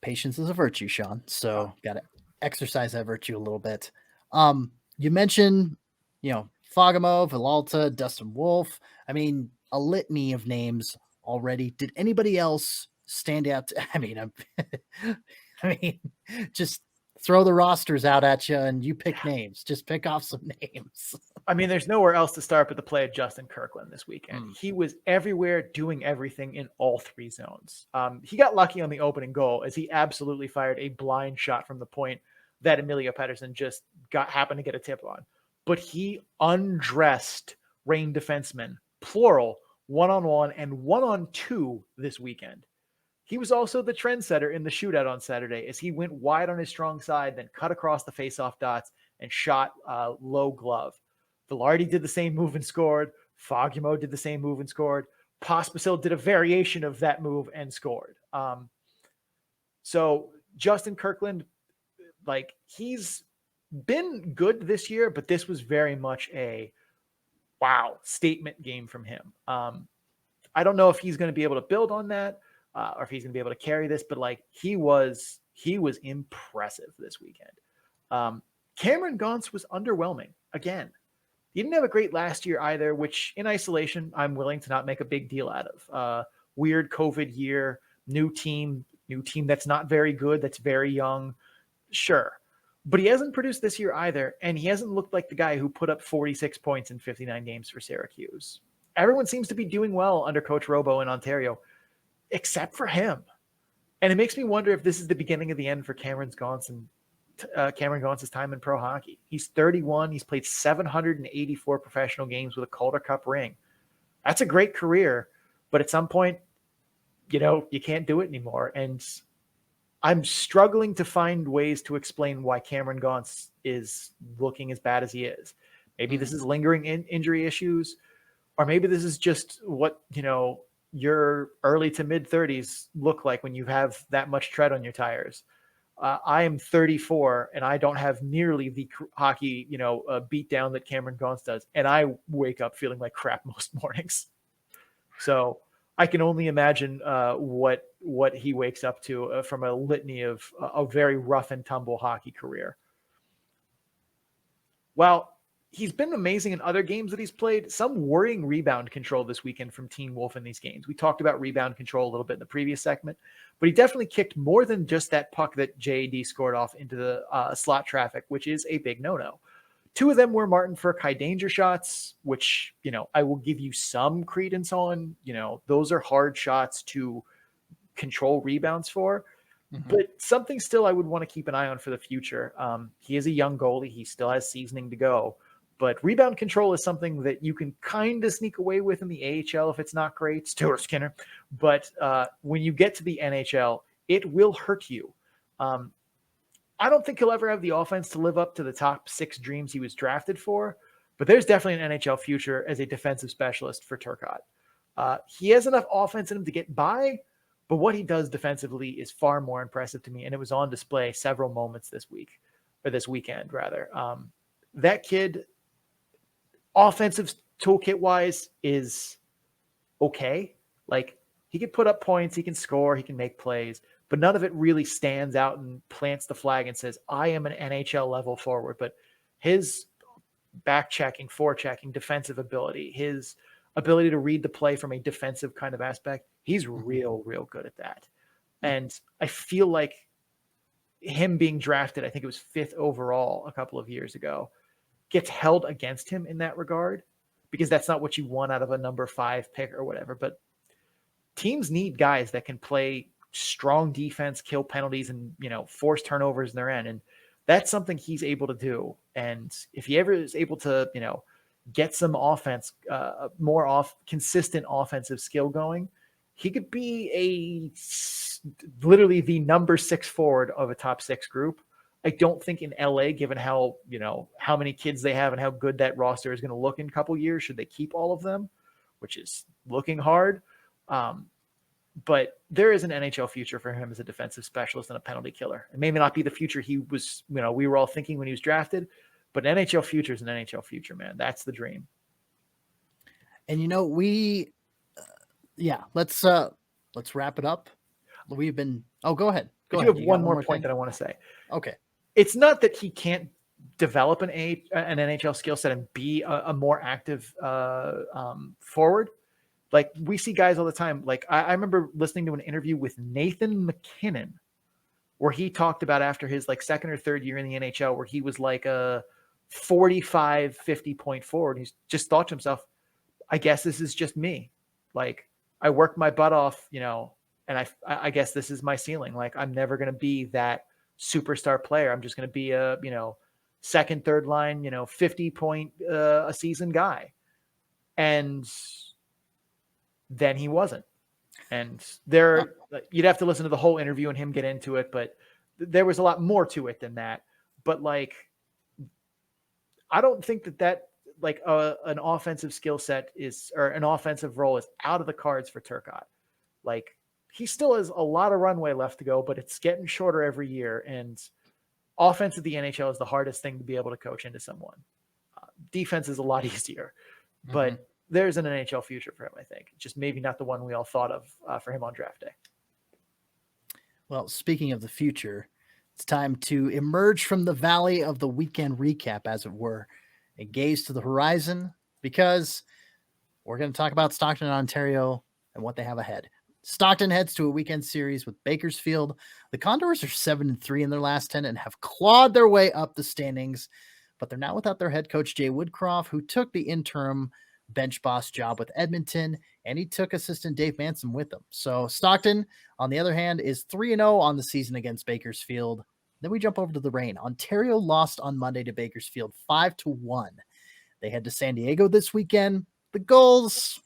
patience is a virtue, Sean. So got to exercise that virtue a little bit. You mentioned, Fagemo, Villalta, Dustin Wolf. I mean, a litany of names already. Did anybody else stand out? Just throw the rosters out at you and you pick names. Just pick off some names. I mean, there's nowhere else to start but the play of Justin Kirkland this weekend. He was everywhere, doing everything in all three zones. He got lucky on the opening goal as he absolutely fired a blind shot from the point that Emilio Pettersson just happened to get a tip on. But he undressed Reign defensemen, plural, 1-on-1 and 1-on-2 this weekend. He was also the trendsetter in the shootout on Saturday as he went wide on his strong side, then cut across the faceoff dots and shot low glove. Velarde did the same move and scored. Fagemo did the same move and scored. Pospisil did a variation of that move and scored. So Justin Kirkland, he's been good this year, but this was very much a statement game from him. I don't know if he's going to be able to build on that or if he's going to be able to carry this, but he was impressive this weekend. Cameron Gantz was underwhelming again. He didn't have a great last year either, which in isolation, I'm willing to not make a big deal out of. Weird COVID year, new team that's not very good, that's very young. Sure. But he hasn't produced this year either, and he hasn't looked like the guy who put up 46 points in 59 games for Syracuse. Everyone seems to be doing well under Coach Robo in Ontario, except for him. And it makes me wonder if this is the beginning of the end for Cameron Gauntz's time in pro hockey. He's 31. He's played 784 professional games with a Calder Cup ring. That's a great career, but at some point, you can't do it anymore. And I'm struggling to find ways to explain why Cameron Gantz is looking as bad as he is. Maybe this is lingering injury issues, or maybe this is just what, your early to mid 30s look like when you have that much tread on your tires. I am 34 and I don't have nearly the hockey, beat down that Cameron Gantz does. And I wake up feeling like crap most mornings. So I can only imagine what he wakes up to from a litany of a very rough and tumble hockey career. Well, he's been amazing in other games that he's played. Some worrying rebound control this weekend from Teen Wolf in these games. We talked about rebound control a little bit in the previous segment, but he definitely kicked more than just that puck that JAD scored off into the slot traffic, which is a big no-no. Two of them were Martin Furk danger shots, which, I will give you some credence on. Those are hard shots to control rebounds for. But something still I would want to keep an eye on for the future. He is a young goalie. He still has seasoning to go. But rebound control is something that you can kind of sneak away with in the AHL if it's not great. Stuart Skinner. But when you get to the NHL, it will hurt you. I don't think he'll ever have the offense to live up to the top 6 dreams he was drafted for. But there's definitely an NHL future as a defensive specialist for Turcotte. He has enough offense in him to get by, but what he does defensively is far more impressive to me. And it was on display several moments this weekend, rather. That kid, offensive toolkit wise, is okay. He can put up points, he can score, he can make plays, but none of it really stands out and plants the flag and says, I am an NHL level forward. But his back checking, forechecking, defensive ability, his ability to read the play from a defensive kind of aspect, he's real good at that. And I feel like him being drafted, I think it was 5th overall a couple of years ago, gets held against him in that regard, because that's not what you want out of a number 5 pick or whatever. But teams need guys that can play strong defense, kill penalties, and, force turnovers in their end. And that's something he's able to do. And if he ever is able to, get some offense, consistent offensive skill going, he could be literally the number 6 forward of a top 6 group. I don't think in LA, given how, how many kids they have and how good that roster is going to look in a couple years, should they keep all of them, which is looking hard. But there is an NHL future for him as a defensive specialist and a penalty killer. It may not be the future he was, we were all thinking when he was drafted, but an NHL future is an NHL future, man. That's the dream. And let's wrap it up. We've been, go ahead. I do have one more point that I want to say. Okay. It's not that he can't develop an NHL skill set and be a more active forward. Like, we see guys all the time. Like, I remember listening to an interview with Nathan McKinnon where he talked about after his second or third year in the NHL, where he was like a 45, 50 point forward. He's just thought to himself, I guess this is just me. Like, I worked my butt off, and I guess this is my ceiling. Like, I'm never going to be that superstar player. I'm just going to be a, second, third line, 50 point a season guy. And then he wasn't. And you'd have to listen to the whole interview and him get into it, but there was a lot more to it than that. But I don't think that an offensive skill set or an offensive role is out of the cards for Turcotte. Like, he still has a lot of runway left to go, but it's getting shorter every year. And offense at the NHL is the hardest thing to be able to coach into someone. Defense is a lot easier, but there's an NHL future for him, I think. Just maybe not the one we all thought of for him on draft day. Well, speaking of the future, it's time to emerge from the valley of the weekend recap, as it were, and gaze to the horizon, because we're going to talk about Stockton, Ontario, and what they have ahead. Stockton heads to a weekend series with Bakersfield. The Condors are 7-3 in their last 10 and have clawed their way up the standings, but they're now without their head coach, Jay Woodcroft, who took the interim bench boss job with Edmonton, and he took assistant Dave Manson with him. So Stockton, on the other hand, is 3-0 on the season against Bakersfield. Then we jump over to the Reign. Ontario lost on Monday to Bakersfield 5-1. They head to San Diego this weekend. The Gulls,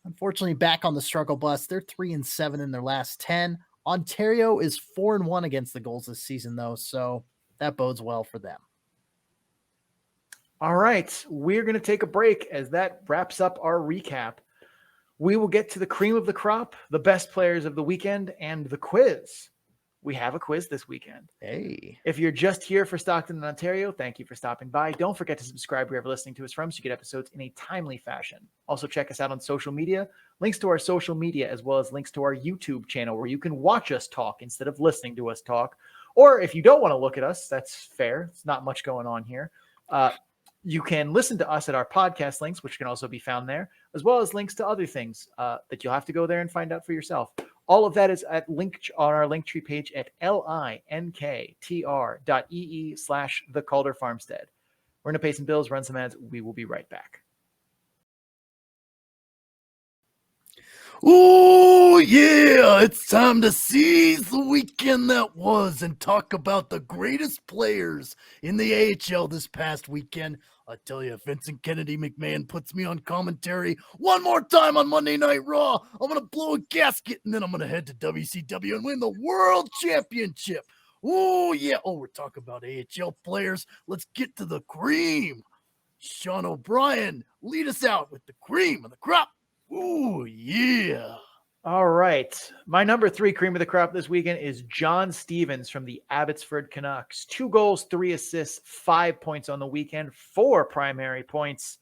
unfortunately, back on the struggle bus. They're 3-7 in their last 10. Ontario is 4-1 against the Gulls this season, though, so that bodes well for them. All right, we're going to take a break as that wraps up our recap. We will get to the cream of the crop, the best players of the weekend, and the quiz. We have a quiz this weekend. Hey. If you're just here for Stockton and Ontario, thank you for stopping by. Don't forget to subscribe wherever you're listening to us from so you get episodes in a timely fashion. Also, check us out on social media. Links to our social media, as well as links to our YouTube channel where you can watch us talk instead of listening to us talk. Or if you don't want to look at us, that's fair. It's not much going on here. You can listen to us at our podcast links, which can also be found there, as well as links to other things that you'll have to go there and find out for yourself. All of that is at on our Linktree page at linktr.ee/the Calder Farmstead. We're going to pay some bills, run some ads. We will be right back. Oh, yeah, it's time to seize the weekend that was and talk about the greatest players in the AHL this past weekend. I tell you, Vincent Kennedy McMahon puts me on commentary one more time on Monday Night Raw, I'm going to blow a gasket, and then I'm going to head to WCW and win the World Championship. Oh, yeah. Oh, we're talking about AHL players. Let's get to the cream. Sean O'Brien, lead us out with the cream of the crop. Oh, yeah. All right. My number 3 cream of the crop this weekend is John Stevens from the Abbotsford Canucks. 2 goals, 3 assists, 5 points on the weekend, 4 primary points.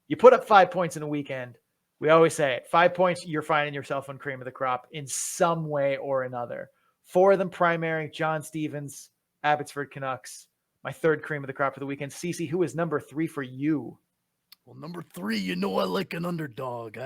You put up 5 points in a weekend. We always say it. 5 points, you're finding yourself on cream of the crop in some way or another. 4 of them primary. John Stevens, Abbotsford Canucks. My 3rd cream of the crop of the weekend. Cece, who is number 3 for you? Well, number 3, you know I like an underdog.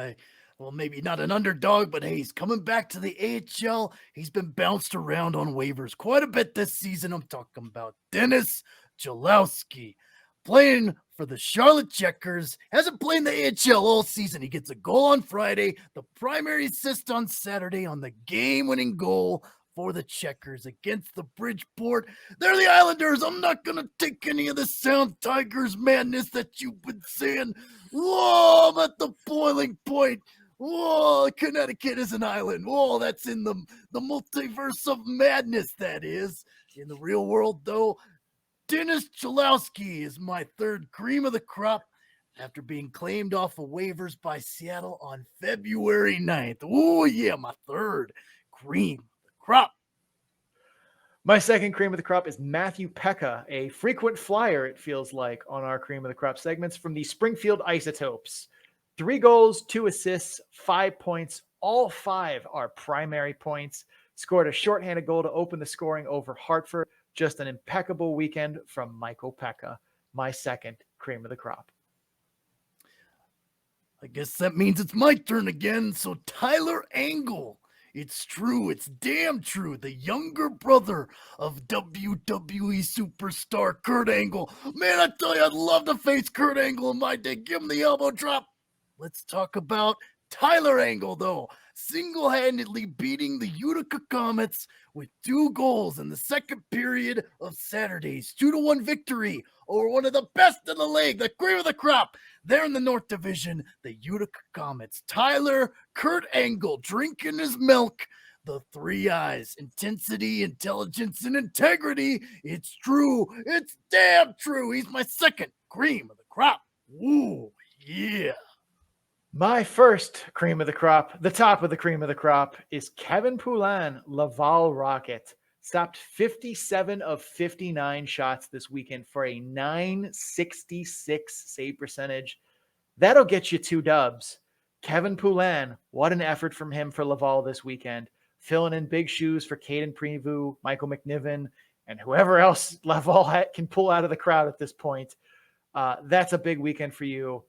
Well, maybe not an underdog, but hey, he's coming back to the AHL. He's been bounced around on waivers quite a bit this season. I'm talking about Dennis Cholowski, playing for the Charlotte Checkers. Hasn't played in the AHL all season. He gets a goal on Friday, the primary assist on Saturday on the game-winning goal for the Checkers against the Bridgeport. They're the Islanders. I'm not going to take any of the Sound Tigers madness that you've been saying. Whoa, I'm at the boiling point. Whoa, Connecticut is an island. Whoa, that's in the multiverse of madness, that is. In the real world, though, Dennis Cholowski is my third cream of the crop after being claimed off of waivers by Seattle on February 9th. Oh, yeah, my third cream of the crop. My second cream of the crop is Matthew Pekka, a frequent flyer, it feels like, on our cream of the crop segments from the Springfield Isotopes. 3 goals, 2 assists, 5 points. All 5 are primary points. Scored a shorthanded goal to open the scoring over Hartford. Just an impeccable weekend from Michael Pekka, my second cream of the crop. I guess that means it's my turn again. So Tyler Angle. It's true. It's damn true. The younger brother of WWE superstar Kurt Angle. Man, I tell you, I'd love to face Kurt Angle in my day. Give him the elbow drop. Let's talk about Tyler Angle, though. Single-handedly beating the Utica Comets with 2 goals in the second period of Saturday's 2-1 victory over one of the best in the league, the cream of the crop. There in the North Division, the Utica Comets. Tyler, Kurt Angle, drinking his milk. The 3 I's, intensity, intelligence, and integrity. It's true. It's damn true. He's my second cream of the crop. Ooh, yeah. My first cream of the crop, the top of the cream of the crop, is Kevin Poulin, Laval Rocket. Stopped 57 of 59 shots this weekend for a .966 save percentage. That'll get you 2 dubs. Kevin Poulin, what an effort from him for Laval this weekend. Filling in big shoes for Caden Prevost, Michael McNiven, and whoever else Laval can pull out of the crowd at this point. That's a big weekend for you.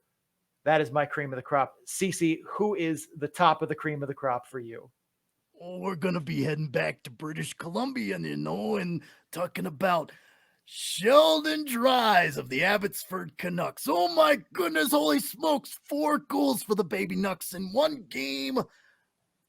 That is my cream of the crop. Cece, who is the top of the cream of the crop for you? Oh, we're going to be heading back to British Columbia, and talking about Sheldon Dries of the Abbotsford Canucks. Oh, my goodness. Holy smokes. 4 goals for the Baby Nucks in 1 game.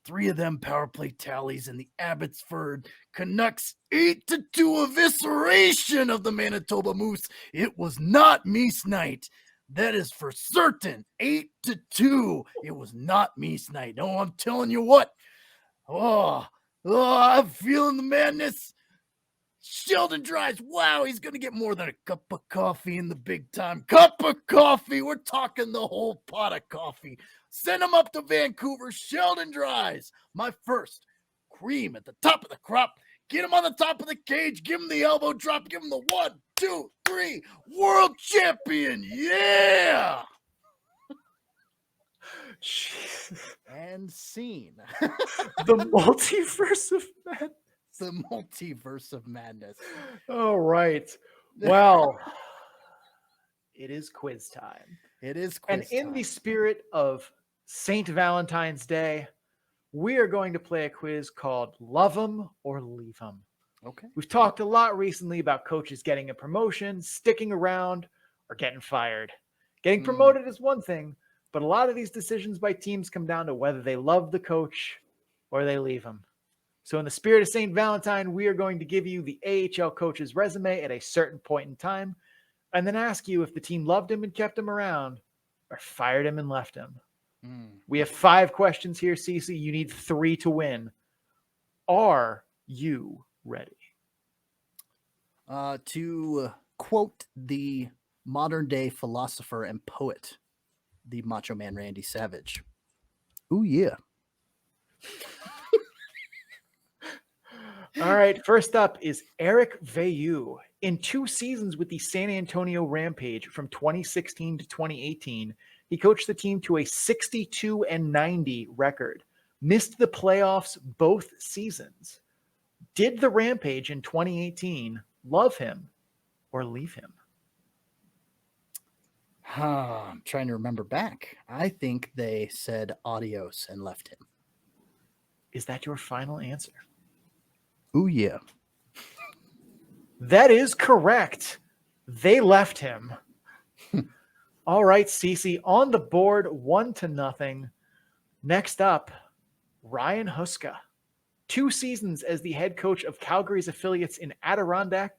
3 of them power play tallies in the Abbotsford Canucks. 8-2 evisceration of the Manitoba Moose. It was not Meese night. That is for certain. 8-2. It was not Meese night. No, I'm telling you what. Oh, I'm feeling the madness. Sheldon Dries, wow, he's going to get more than a cup of coffee in the big time. Cup of coffee. We're talking the whole pot of coffee. Send him up to Vancouver. Sheldon Dries, my first cream at the top of the crop. Get him on the top of the cage. Give him the elbow drop. Give him the 1, 2, 3. World champion. Yeah. And scene. The multiverse of madness. The multiverse of madness. All right. Well, it is quiz time. It is quiz And in the spirit of St. Valentine's Day, we are going to play a quiz called Love 'em or Leave 'em. Okay. We've talked a lot recently about coaches getting a promotion, sticking around, or getting fired. Getting promoted is one thing, but a lot of these decisions by teams come down to whether they love the coach or they leave him. So in the spirit of St. Valentine, we are going to give you the AHL coach's resume at a certain point in time, and then ask you if the team loved him and kept him around or fired him and left him. We have 5 questions here, Cece. You need 3 to win. Are you ready? To quote the modern day philosopher and poet, the Macho Man Randy Savage. Ooh, yeah. All right. First up is Eric Veilleux. In 2 seasons with the San Antonio Rampage from 2016 to 2018, he coached the team to a 62-90 record. Missed the playoffs both seasons. Did the Rampage in 2018 love him or leave him? I'm trying to remember back. I think they said adios and left him. Is that your final answer? Ooh, yeah. That is correct. They left him. All right, Cece, on the board, 1-0. Next up, Ryan Huska. 2 seasons as the head coach of Calgary's affiliates in Adirondack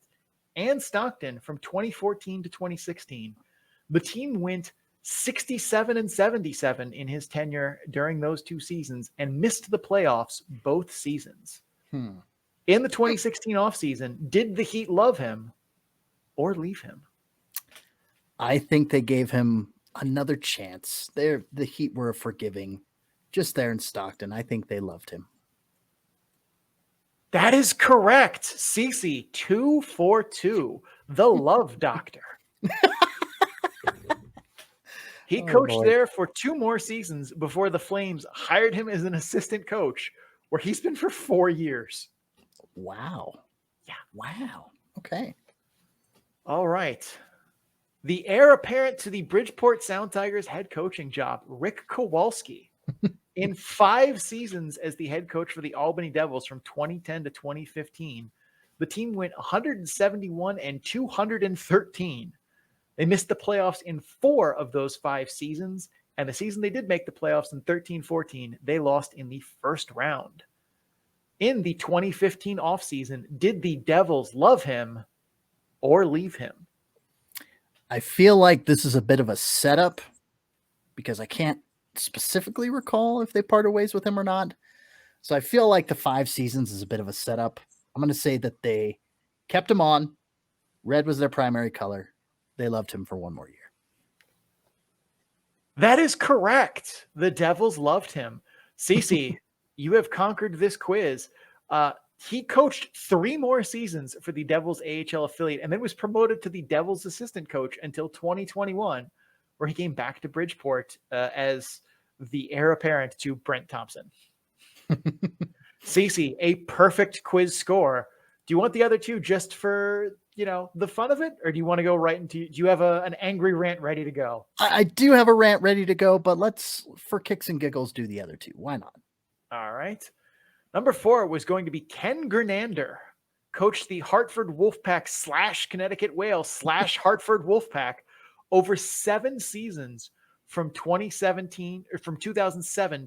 and Stockton from 2014 to 2016. The team went 67-77 in his tenure during those 2 seasons and missed the playoffs both seasons. In the 2016 offseason, did the Heat love him or leave him? I think they gave him another chance. The Heat were forgiving just there in Stockton. I think they loved him. That is correct. Cece, 2 for 2. The Love Doctor. He coached there for 2 more seasons before the Flames hired him as an assistant coach, where he's been for 4 years. Wow. Yeah. Wow. Okay. All right. The heir apparent to the Bridgeport Sound Tigers head coaching job, Rick Kowalski. In 5 seasons as the head coach for the Albany Devils from 2010 to 2015, the team went 171 and 213. They missed the playoffs in 4 of those 5 seasons, and the season they did make the playoffs in 13-14, they lost in the first round. In the 2015 offseason, did the Devils love him or leave him? I feel like this is a bit of a setup because I can't specifically recall if they parted ways with him or not. So I feel like the 5 seasons is a bit of a setup. I'm going to say that they kept him on. Red was their primary color. They loved him for 1 more year. That is correct. The Devils loved him. Cece, you have conquered this quiz. He coached 3 more seasons for the Devils AHL affiliate and then was promoted to the Devils assistant coach until 2021, where he came back to Bridgeport as the heir apparent to Brent Thompson. Cece, a perfect quiz score. Do you want the other 2 just for, the fun of it? Or do you want to go right into, do you have an angry rant ready to go? I do have a rant ready to go, but let's, for kicks and giggles, do the other 2. Why not? All right. Number 4 was going to be Ken Gernander, coached the Hartford Wolfpack / Connecticut Whales / Hartford Wolfpack over 7 seasons from 2007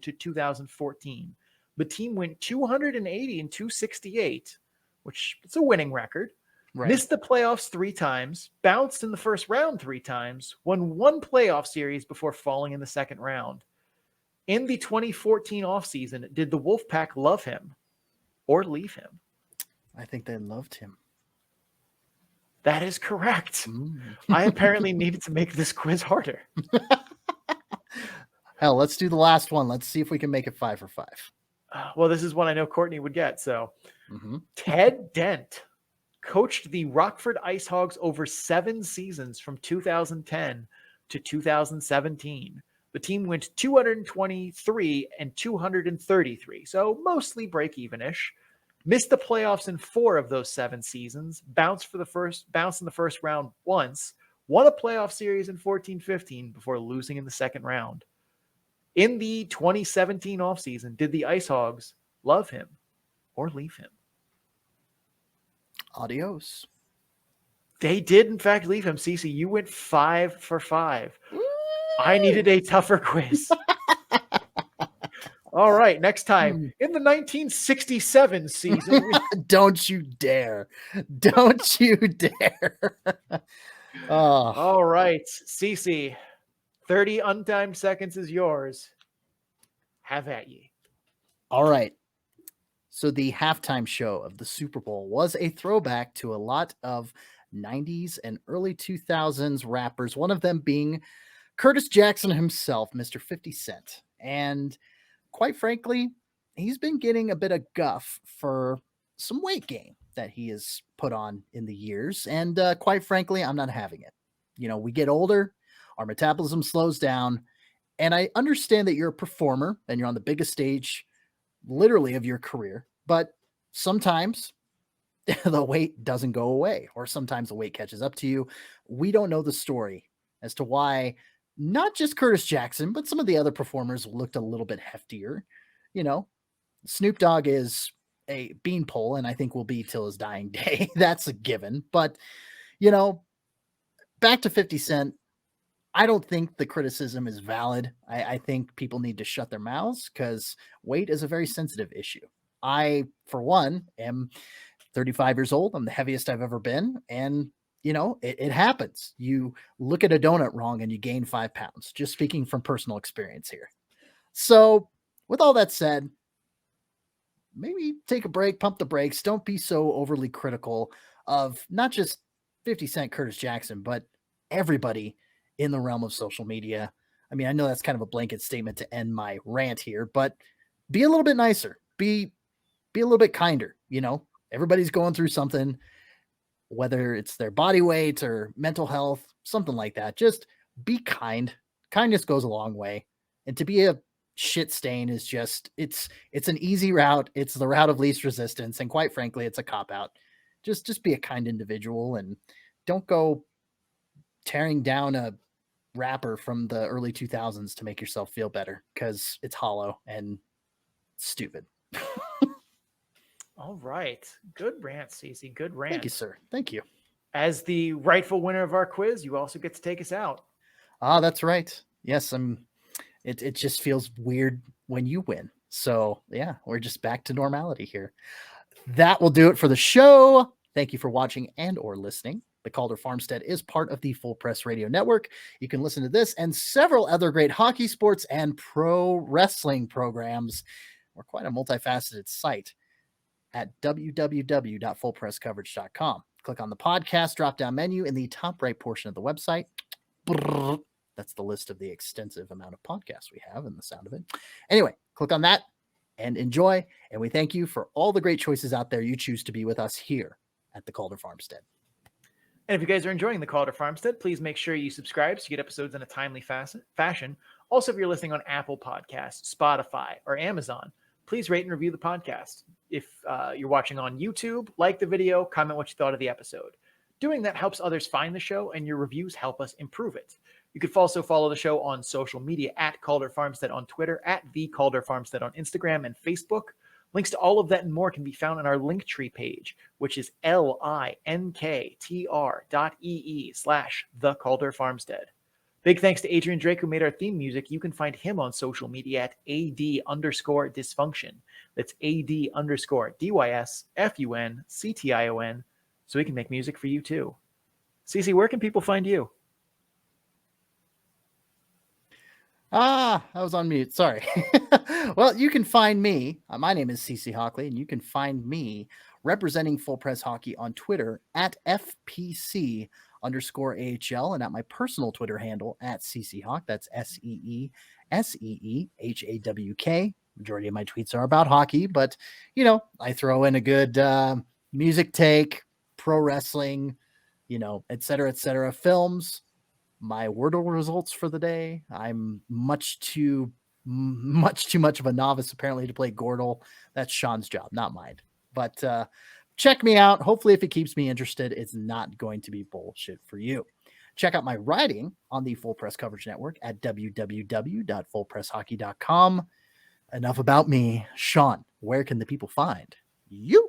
to 2014. The team went 280 and 268, which is a winning record. Right. Missed the playoffs 3 times, bounced in the first round 3 times, won 1 playoff series before falling in the second round. In the 2014 offseason, did the Wolfpack love him or leave him? I think they loved him. That is correct. I apparently needed to make this quiz harder. Hell, let's do the last one. Let's see if we can make it 5 for 5. Well, this is one I know Courtney would get. So Ted Dent coached the Rockford Ice Hogs over 7 seasons from 2010 to 2017. The team went 223 and 233, so mostly break-even-ish. Missed the playoffs in 4 of those 7 seasons, bounced in the first round once, won a playoff series in 14-15 before losing in the second round. In the 2017 offseason, did the Ice Hogs love him or leave him? Adios. They did, in fact, leave him. Cece, you went 5 for 5. I needed a tougher quiz. All right, next time. In the 1967 season. Don't you dare. Don't you dare. All right, Cece, 30 untimed seconds is yours. Have at ye. All right. So the halftime show of the Super Bowl was a throwback to a lot of 90s and early 2000s rappers, one of them being Curtis Jackson himself, Mr. 50 Cent. And quite frankly, he's been getting a bit of guff for some weight gain that he has put on in the years. And quite frankly, I'm not having it. We get older, our metabolism slows down. And I understand that you're a performer and you're on the biggest stage literally of your career, but sometimes the weight doesn't go away, or sometimes the weight catches up to you. We don't know the story as to why not just Curtis Jackson, but some of the other performers looked a little bit heftier. Snoop Dogg is a beanpole, and I think will be till his dying day. That's a given. But, back to 50 Cent, I don't think the criticism is valid. I think people need to shut their mouths because weight is a very sensitive issue. I, for one, am 35 years old. I'm the heaviest I've ever been. And, it happens. You look at a donut wrong and you gain 5 pounds, just speaking from personal experience here. So with all that said, maybe take a break, pump the brakes. Don't be so overly critical of not just 50 Cent, Curtis Jackson, but everybody in the realm of social media. I mean, I know that's kind of a blanket statement to end my rant here, but be a little bit nicer. Be a little bit kinder. Everybody's going through something, whether it's their body weight or mental health, something like that. Just be kind. Kindness goes a long way. And to be a shit stain is just, it's an easy route. It's the route of least resistance. And quite frankly, it's a cop out. Just be a kind individual and don't go tearing down a rapper from the early 2000s to make yourself feel better, because it's hollow and stupid. All right. Good rant, Cece. Good rant. Thank you, sir. Thank you. As the rightful winner of our quiz, you also get to take us out. Ah, that's right. Yes, it just feels weird when you win. So yeah, we're just back to normality here. That will do it for the show. Thank you for watching and or listening. The Calder Farmstead is part of the Full Press Radio Network. You can listen to this and several other great hockey, sports, and pro wrestling programs. We're quite a multifaceted site at www.fullpresscoverage.com. Click on the podcast drop-down menu in the top right portion of the website. That's the list of the extensive amount of podcasts we have and the sound of it. Anyway, click on that and enjoy. And we thank you for all the great choices out there you choose to be with us here at the Calder Farmstead. And if you guys are enjoying the Calder Farmstead, please make sure you subscribe so you get episodes in a timely fashion. Also, if you're listening on Apple Podcasts, Spotify, or Amazon, please rate and review the podcast. If you're watching on YouTube, like the video, comment what you thought of the episode. Doing that helps others find the show, and your reviews help us improve it. You could also follow the show on social media at Calder Farmstead on Twitter, at The Calder Farmstead on Instagram and Facebook. Links to all of that and more can be found on our Linktree page, which is linktr.ee/The Calder Farmstead. Big thanks to Adrian Drake, who made our theme music. You can find him on social media at AD_dysfunction. That's AD_DYSFUNCTION. So we can make music for you too. Cece, where can people find you? I was on mute. Sorry. Well, you can find me. My name is Cece Hockley, and you can find me representing Full Press Hockey on Twitter at FPC_AHL and at my personal Twitter handle at CCHawk. That's SEESEEHAWK. Majority of my tweets are about hockey, but I throw in a good music take, pro wrestling, et cetera, films. My Wordle results for the day. I'm much too much of a novice apparently to play Gordle. That's Sean's job, not mine. But check me out. Hopefully, if it keeps me interested, it's not going to be bullshit for you. Check out my writing on the Full Press Coverage Network at www.fullpresshockey.com. Enough about me. Sean, where can the people find you?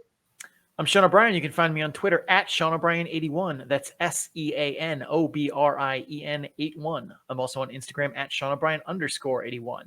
I'm Sean O'Brien. You can find me on Twitter at Sean O'Brien81. That's SeanObrien81. I'm also on Instagram at Sean O'Brien_81.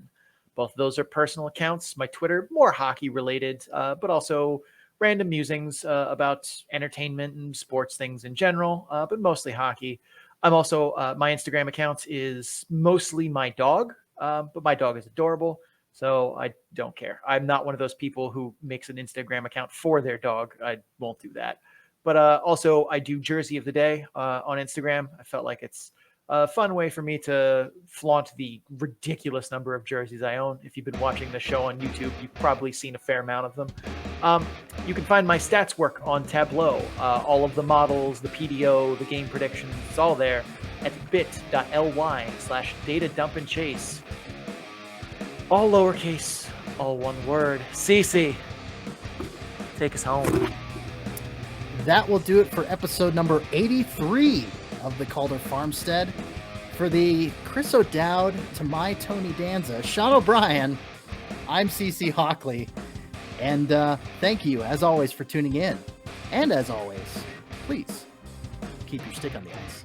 Both of those are personal accounts. My Twitter, more hockey related, but also random musings about entertainment and sports things in general, but mostly hockey. I'm also, my Instagram account is mostly my dog, but my dog is adorable. So I don't care. I'm not one of those people who makes an Instagram account for their dog. I won't do that. But also, I do Jersey of the Day on Instagram. I felt like it's a fun way for me to flaunt the ridiculous number of jerseys I own. If you've been watching the show on YouTube, you've probably seen a fair amount of them. You can find my stats work on Tableau. All of the models, the PDO, the game predictions, it's all there at bit.ly/datadump-and-chase. All lowercase, all one word. Cece, take us home. That will do it for episode number 83 of the Calder Farmstead. For the Chris O'Dowd to my Tony Danza, Sean O'Brien, I'm Cece Hockley. And thank you, as always, for tuning in. And as always, please keep your stick on the ice.